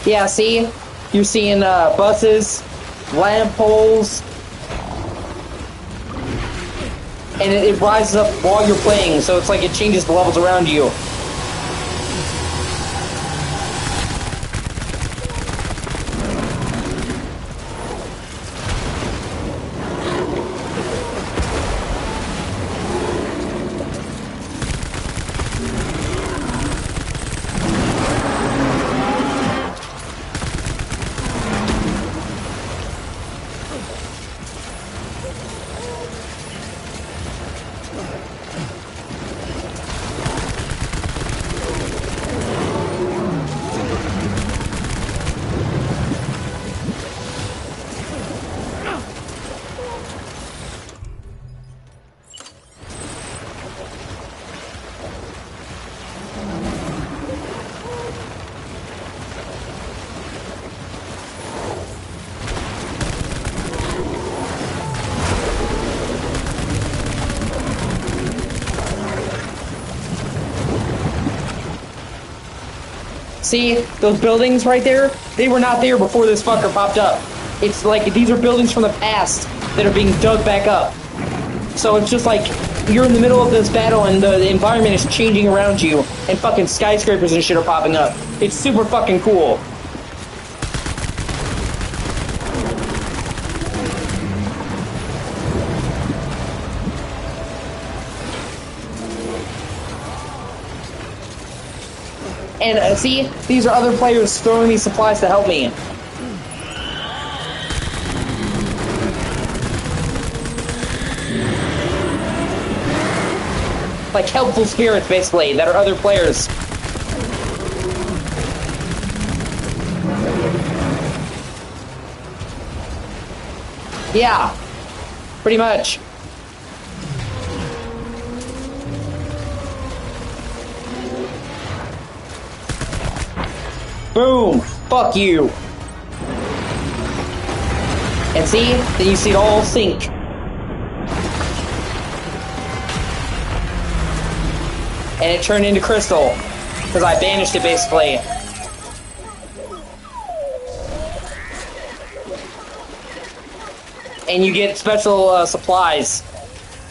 Yeah, see? You're seeing buses, lamp poles, and it rises up while you're playing, so it's like it changes the levels around you. See, those buildings right there? They were not there before this fucker popped up. It's like, these are buildings from the past that are being dug back up. So it's just like, you're in the middle of this battle and the environment is changing around you, and fucking skyscrapers and shit are popping up. It's super fucking cool. And see, these are other players throwing me supplies to help me. Like helpful spirits, basically, that are other players. Yeah, pretty much. Boom! Fuck you! And see? Then you see it all sink. And it turned into crystal. Because I banished it, basically. And you get special supplies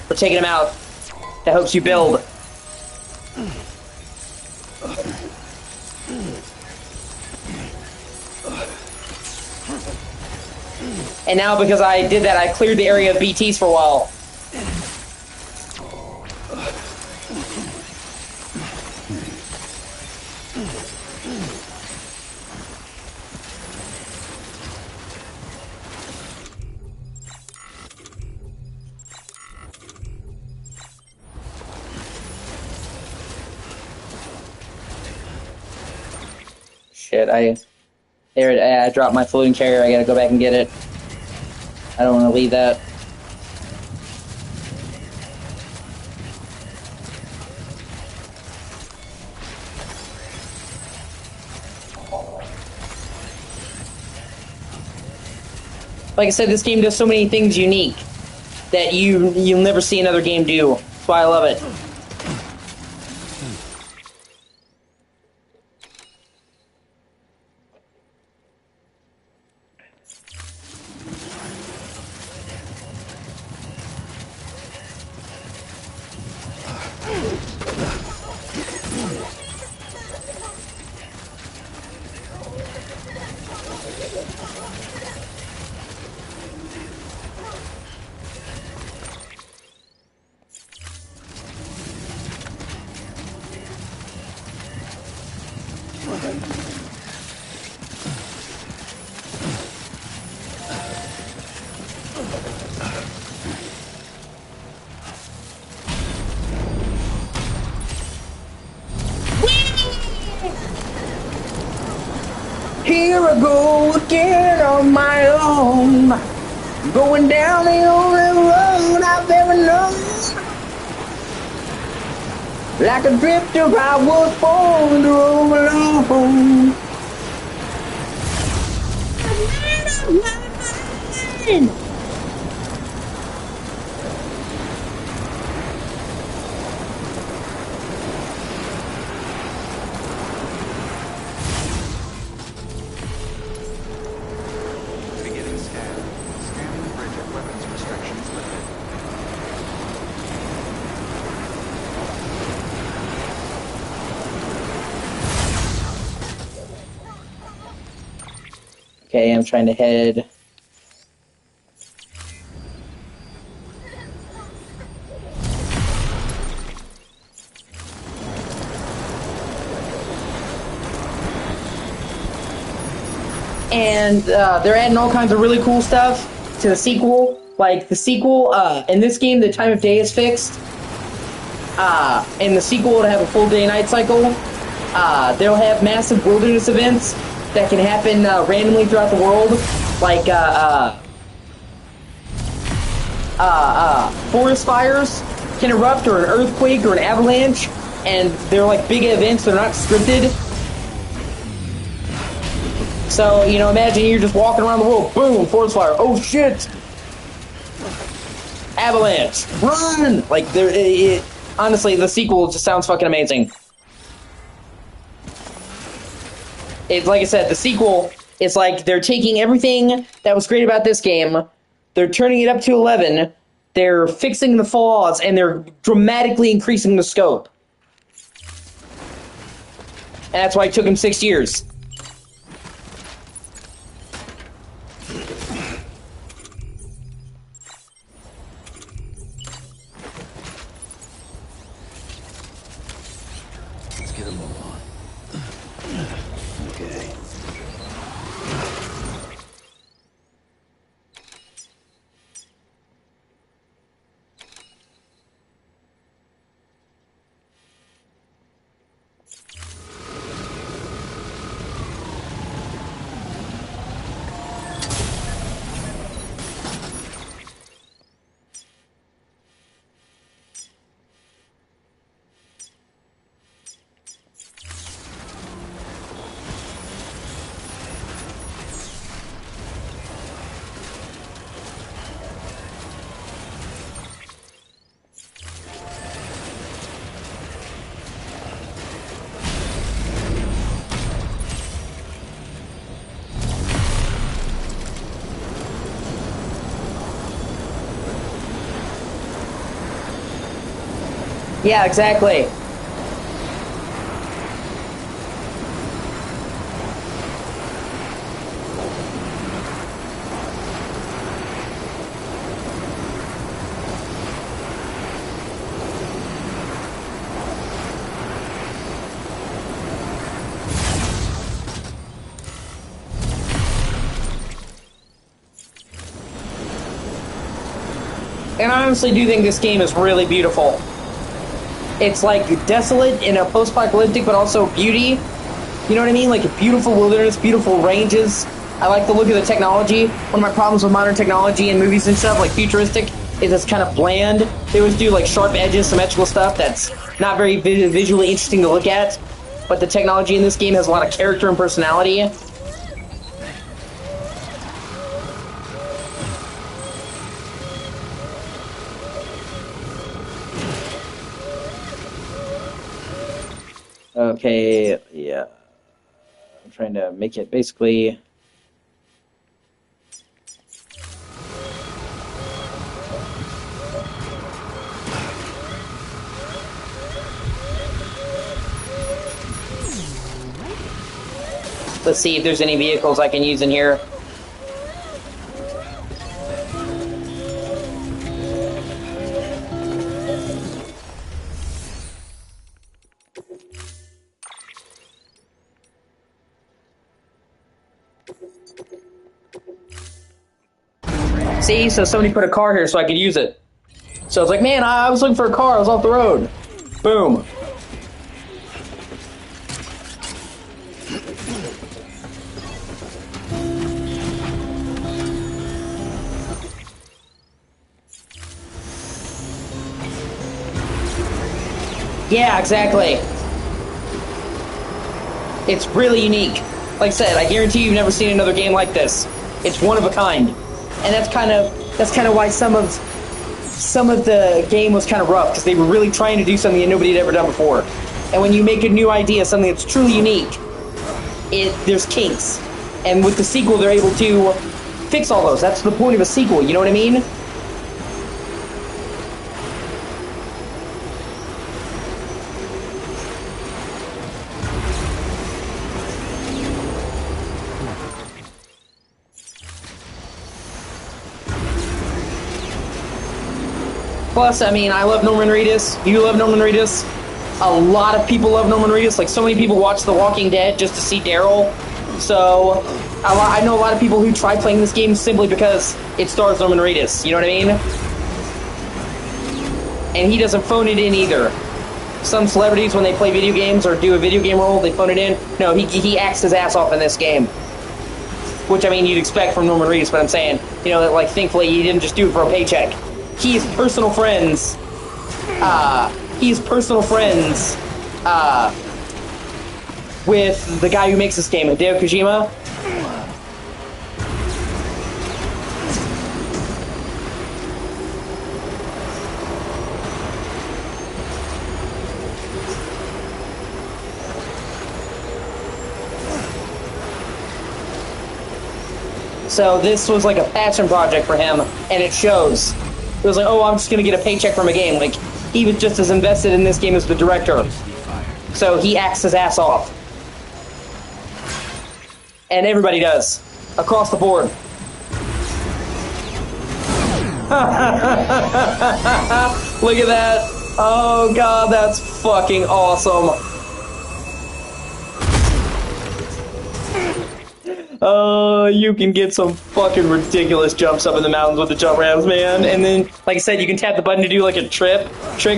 for taking them out. That helps you build. And now, because I did that, I cleared the area of BTs for a while. Shit, I dropped my floating carrier. I gotta go back and get it. I don't want to leave that. Like I said, this game does so many things unique that you'll never see another game do. That's why I love it. Here I go again on my own, going down the only road I've ever known. Like a drifter, I was born to roam alone. I'm out of my mind. Okay, I'm trying to head. And they're adding all kinds of really cool stuff to the sequel. Like the sequel, in this game, the time of day is fixed. In the sequel, it'll have a full day-night cycle. They'll have massive wilderness events that can happen randomly throughout the world, like forest fires can erupt, or an earthquake, or an avalanche, and they're like big events. They're not scripted. So, you know, imagine you're just walking around the world, boom, forest fire, oh shit, avalanche, run! Like, honestly, the sequel just sounds fucking amazing. It's like I said, the sequel is like they're taking everything that was great about this game, they're turning it up to 11, they're fixing the flaws, and they're dramatically increasing the scope. And that's why it took them 6 years. Let's get a move on. Yeah, exactly. And I honestly do think this game is really beautiful. It's like desolate in a post-apocalyptic, but also beauty. You know what I mean? Like a beautiful wilderness, beautiful ranges. I like the look of the technology. One of my problems with modern technology in movies and stuff, like futuristic, is it's kind of bland. They always do like sharp edges, symmetrical stuff that's not very visually interesting to look at. But the technology in this game has a lot of character and personality. Okay, yeah. I'm trying to make it basically... Let's see if there's any vehicles I can use in here. See, so somebody put a car here so I could use it. So I was like, man, I was looking for a car, I was off the road. Boom. Yeah, exactly. It's really unique. Like I said, I guarantee you've never seen another game like this. It's one of a kind. And that's kind of why some of the game was kind of rough, because they were really trying to do something that nobody had ever done before. And when you make a new idea, something that's truly unique, there's kinks. And with the sequel, they're able to fix all those. That's the point of a sequel, you know what I mean? Plus, I mean, I love Norman Reedus. You love Norman Reedus. A lot of people love Norman Reedus. Like, so many people watch The Walking Dead just to see Daryl. So, I know a lot of people who try playing this game simply because it stars Norman Reedus. You know what I mean? And he doesn't phone it in either. Some celebrities, when they play video games or do a video game role, they phone it in. No, he acts his ass off in this game. Which, I mean, you'd expect from Norman Reedus, but I'm saying, you know, that, like, thankfully he didn't just do it for a paycheck. He is personal friends. With the guy who makes this game, Hideo Kojima. So this was like a passion project for him, and it shows. It was like, oh, I'm just gonna get a paycheck from a game. Like, he was just as invested in this game as the director. So he acts his ass off. And everybody does. Across the board. Look at that. Oh god, that's fucking awesome. You can get some fucking ridiculous jumps up in the mountains with the jump ramps, man. And then, like I said, you can tap the button to do like a trick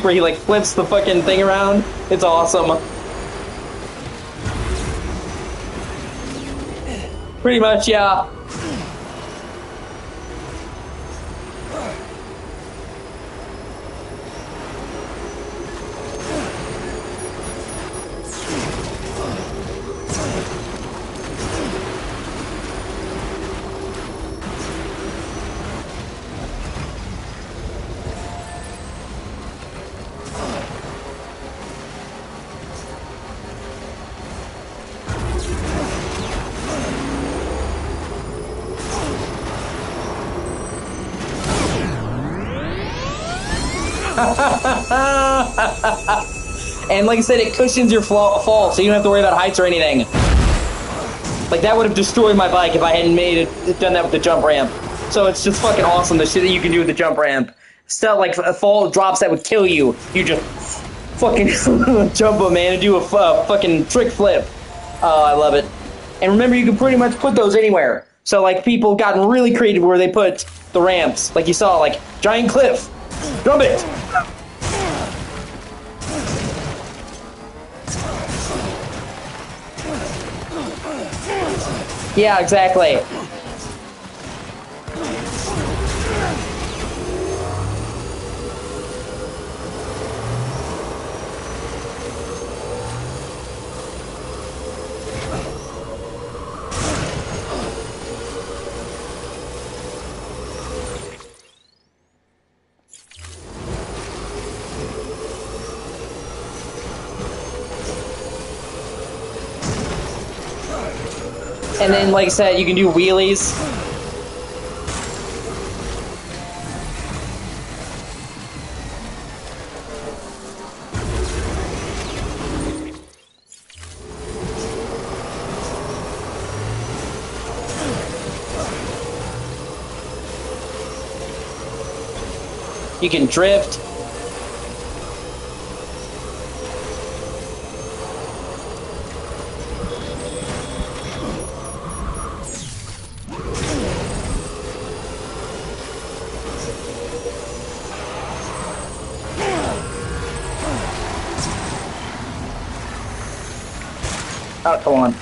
where he like flips the fucking thing around. It's awesome. Pretty much, yeah. And like I said, it cushions your fall, so you don't have to worry about heights or anything. Like, that would have destroyed my bike if I hadn't done that with the jump ramp. So it's just fucking awesome, the shit that you can do with the jump ramp. Stuff like fall drops that would kill you. You just fucking jump them, man, and do a fucking trick flip. Oh, I love it. And remember, you can pretty much put those anywhere. So, like, people have gotten really creative where they put the ramps. Like you saw, like, giant cliff. Jump it! Yeah, exactly. And then, like I said, you can do wheelies. You can drift. Oh, come on.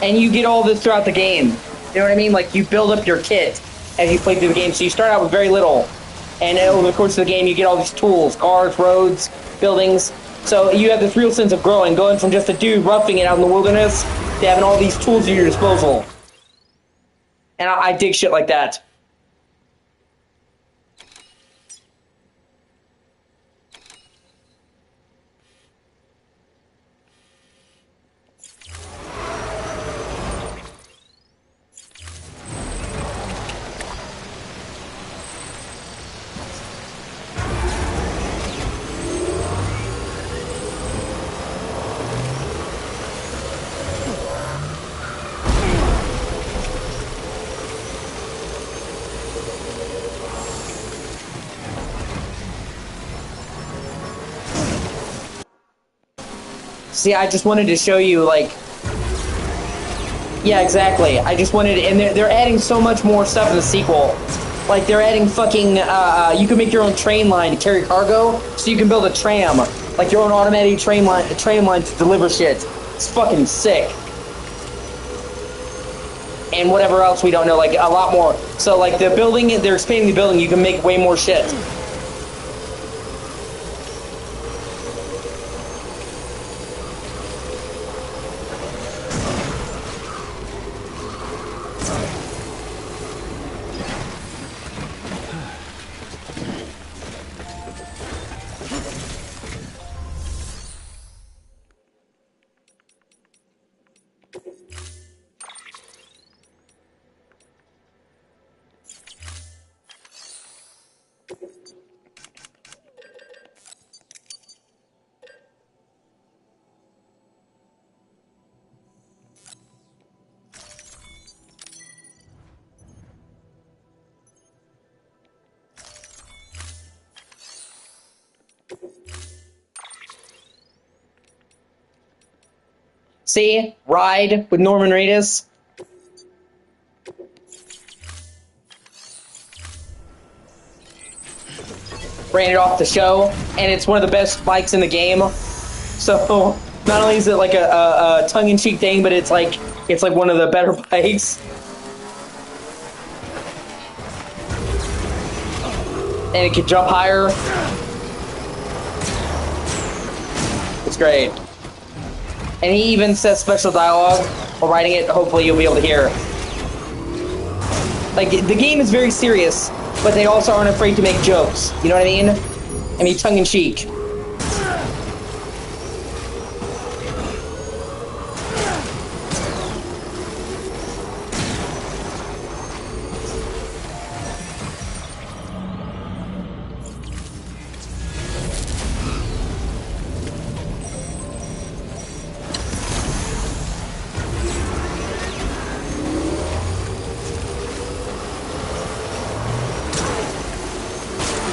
And you get all this throughout the game. You know what I mean? Like, you build up your kit as you play through the game. So you start out with very little. And over the course of the game, you get all these tools. Cars, roads, buildings. So you have this real sense of growing. Going from just a dude roughing it out in the wilderness to having all these tools at your disposal. And I dig shit like that. See, I just wanted to show you, like... Yeah, exactly. I just wanted... And they're adding so much more stuff in the sequel. Like, they're adding fucking... you can make your own train line to carry cargo, so you can build a tram. Like, your own automatic train line to deliver shit. It's fucking sick. And whatever else we don't know, like, a lot more. So, like, the building... They're expanding the building, you can make way more shit. See? Ride with Norman Reedus. Ran it off the show, and it's one of the best bikes in the game. So, not only is it like a tongue-in-cheek thing, but it's like one of the better bikes. And it can jump higher. It's great. And he even says special dialogue while writing it. Hopefully you'll be able to hear. Like, the game is very serious, but they also aren't afraid to make jokes. You know what I mean? I mean, tongue-in-cheek.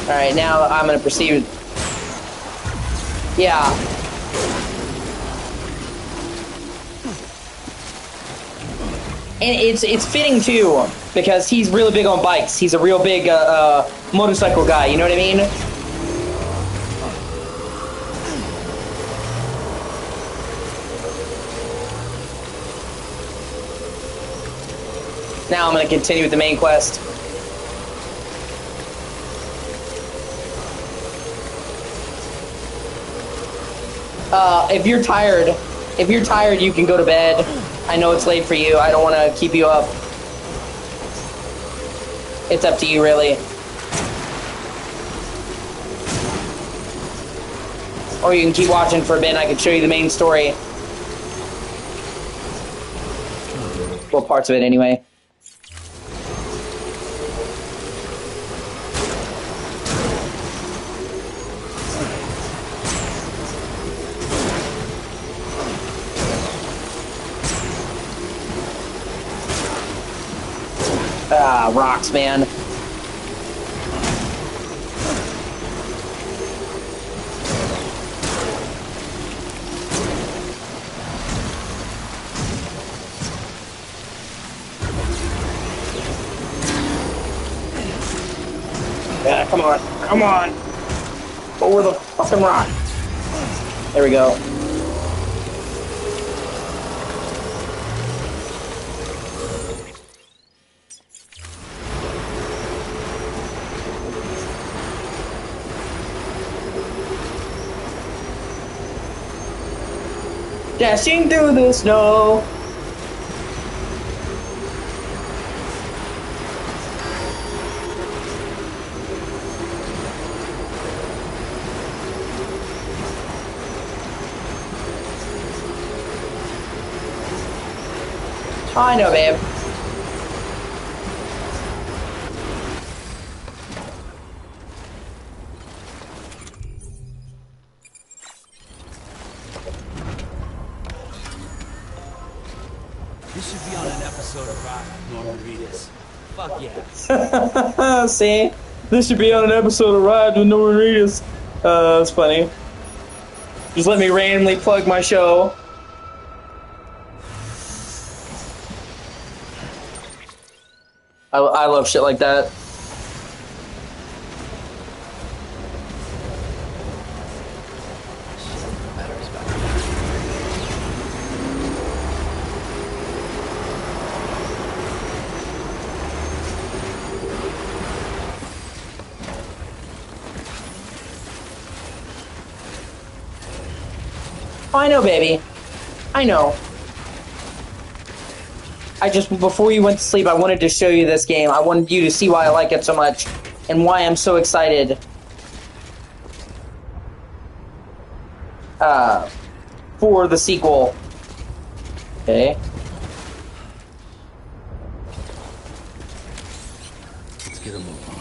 Alright, now I'm gonna proceed. Yeah. And it's fitting too, because he's really big on bikes. He's a real big motorcycle guy, you know what I mean? Now I'm gonna continue with the main quest. If you're tired, you can go to bed. I know it's late for you. I don't want to keep you up. It's up to you, really. Or you can keep watching for a bit and I can show you the main story. Well, parts of it, anyway. Ah, rocks, man. Yeah, come on. Come on. Over the fucking rock. There we go. Dashing through the snow. I know, babe. This should be on an episode of Norman Reedus. Fuck yeah. See? This should be on an episode of Ride with Norman Reedus. That's funny. Just let me randomly plug my show. I love shit like that. I know, baby. I know. I just, before you went to sleep, I wanted to show you this game. I wanted you to see why I like it so much and why I'm so excited. For the sequel. Okay. Let's get a move on.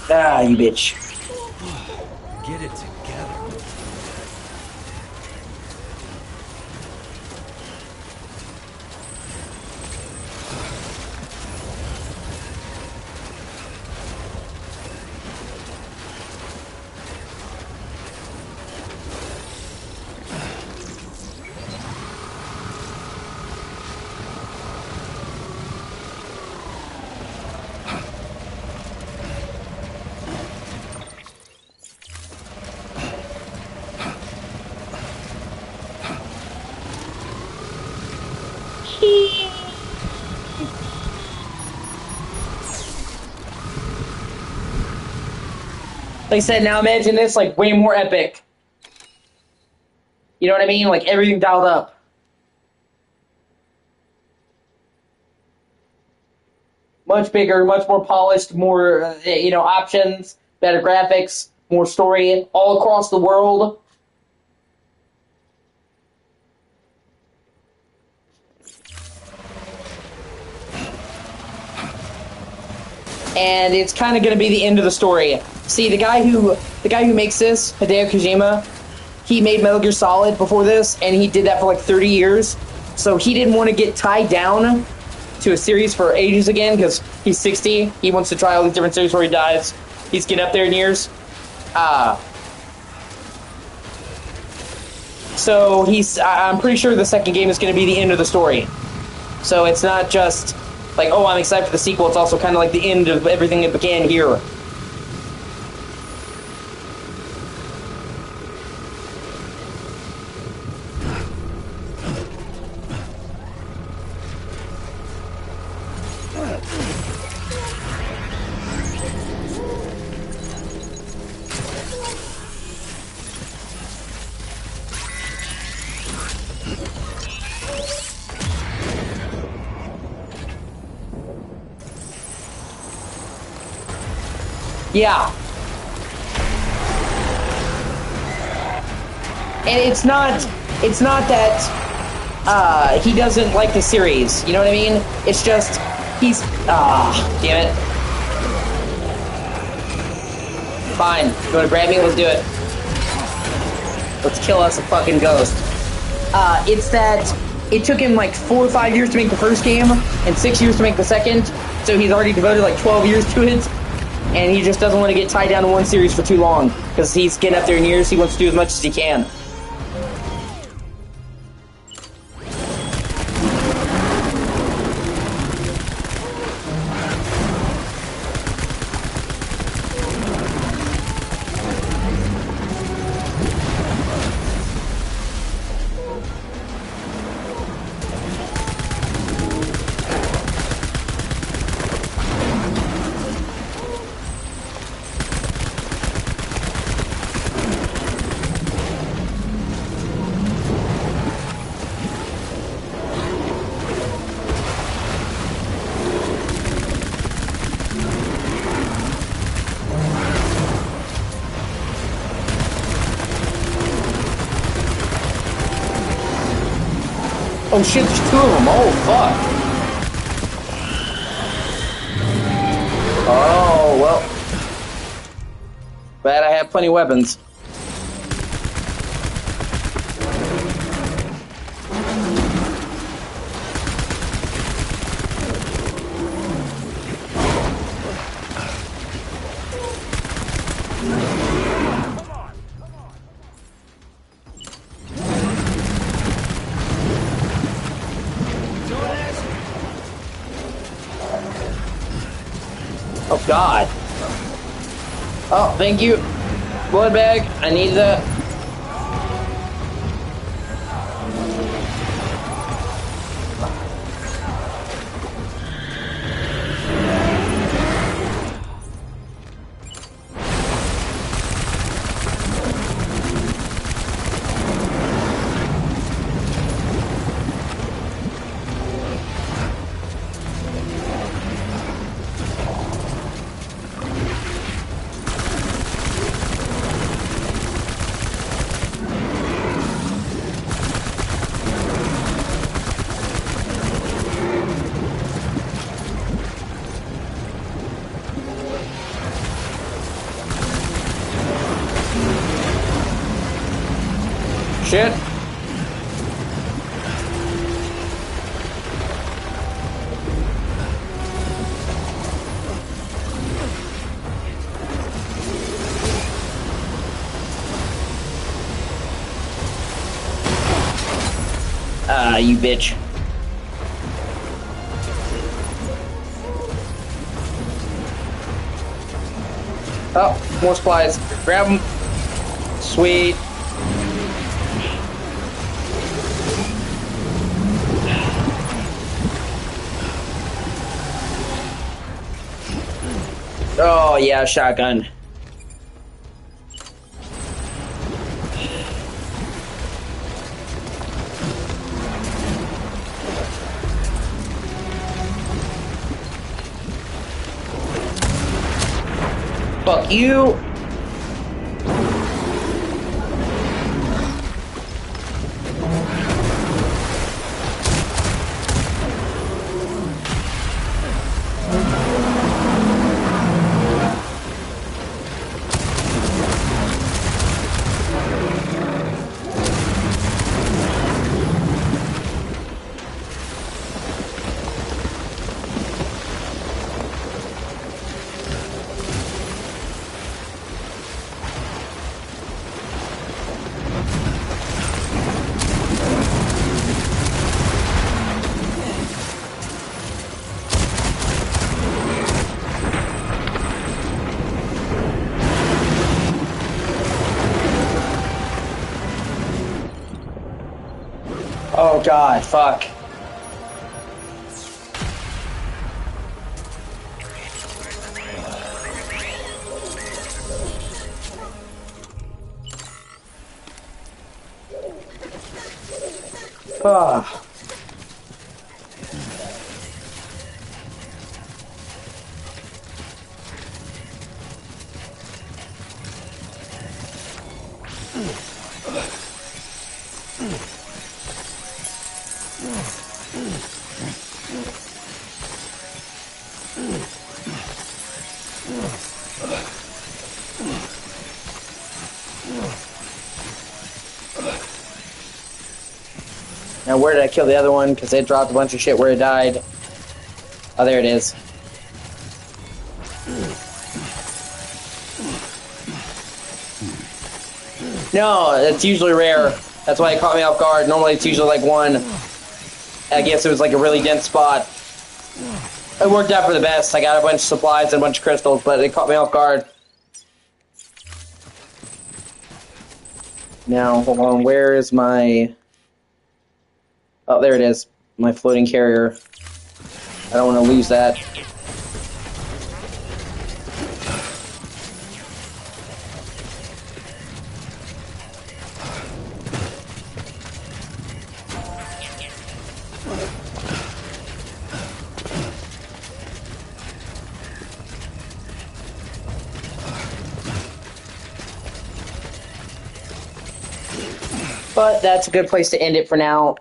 Ah, you bitch. Get it together. Like I said, now imagine this, like, way more epic. You know what I mean? Like, everything dialed up. Much bigger, much more polished, more, you know, options, better graphics, more story, all across the world. and it's kind of going to be the end of the story. See, the guy who makes this, Hideo Kojima, he made Metal Gear Solid before this, and he did that for like 30 years. So he didn't want to get tied down to a series for ages again, because he's 60. He wants to try all these different series before he dies. He's getting up there in years. So I'm pretty sure the second game is going to be the end of the story. So it's not just like, oh, I'm excited for the sequel. It's also kind of like the end of everything that began here. Yeah. And it's not that he doesn't like the series, you know what I mean? It's just he's damn it. Fine. You wanna grab me? Let's do it. Let's kill us a fucking ghost. It's that it took him like 4 or 5 years to make the first game and 6 years to make the second, so he's already devoted like 12 years to it. And he just doesn't want to get tied down to one series for too long, because he's getting up there in years. He wants to do as much as he can. Oh shit, there's 2 of them. Oh fuck. Oh, well. Glad I have plenty of weapons. Oh god. Oh, thank you. Blood bag. I need that. Shit. You bitch. Oh, more supplies. Grab them. Sweet. Oh, yeah, shotgun. Fuck you. god, fuck. Ah. Now, where did I kill the other one? Because it dropped a bunch of shit where it died. Oh, there it is. No, it's usually rare. That's why it caught me off guard. Normally, it's usually like one. I guess it was like a really dense spot. It worked out for the best. I got a bunch of supplies and a bunch of crystals, but it caught me off guard. Now, hold on. Where is my... Oh, there it is. My floating carrier. I don't want to lose that. But that's a good place to end it for now.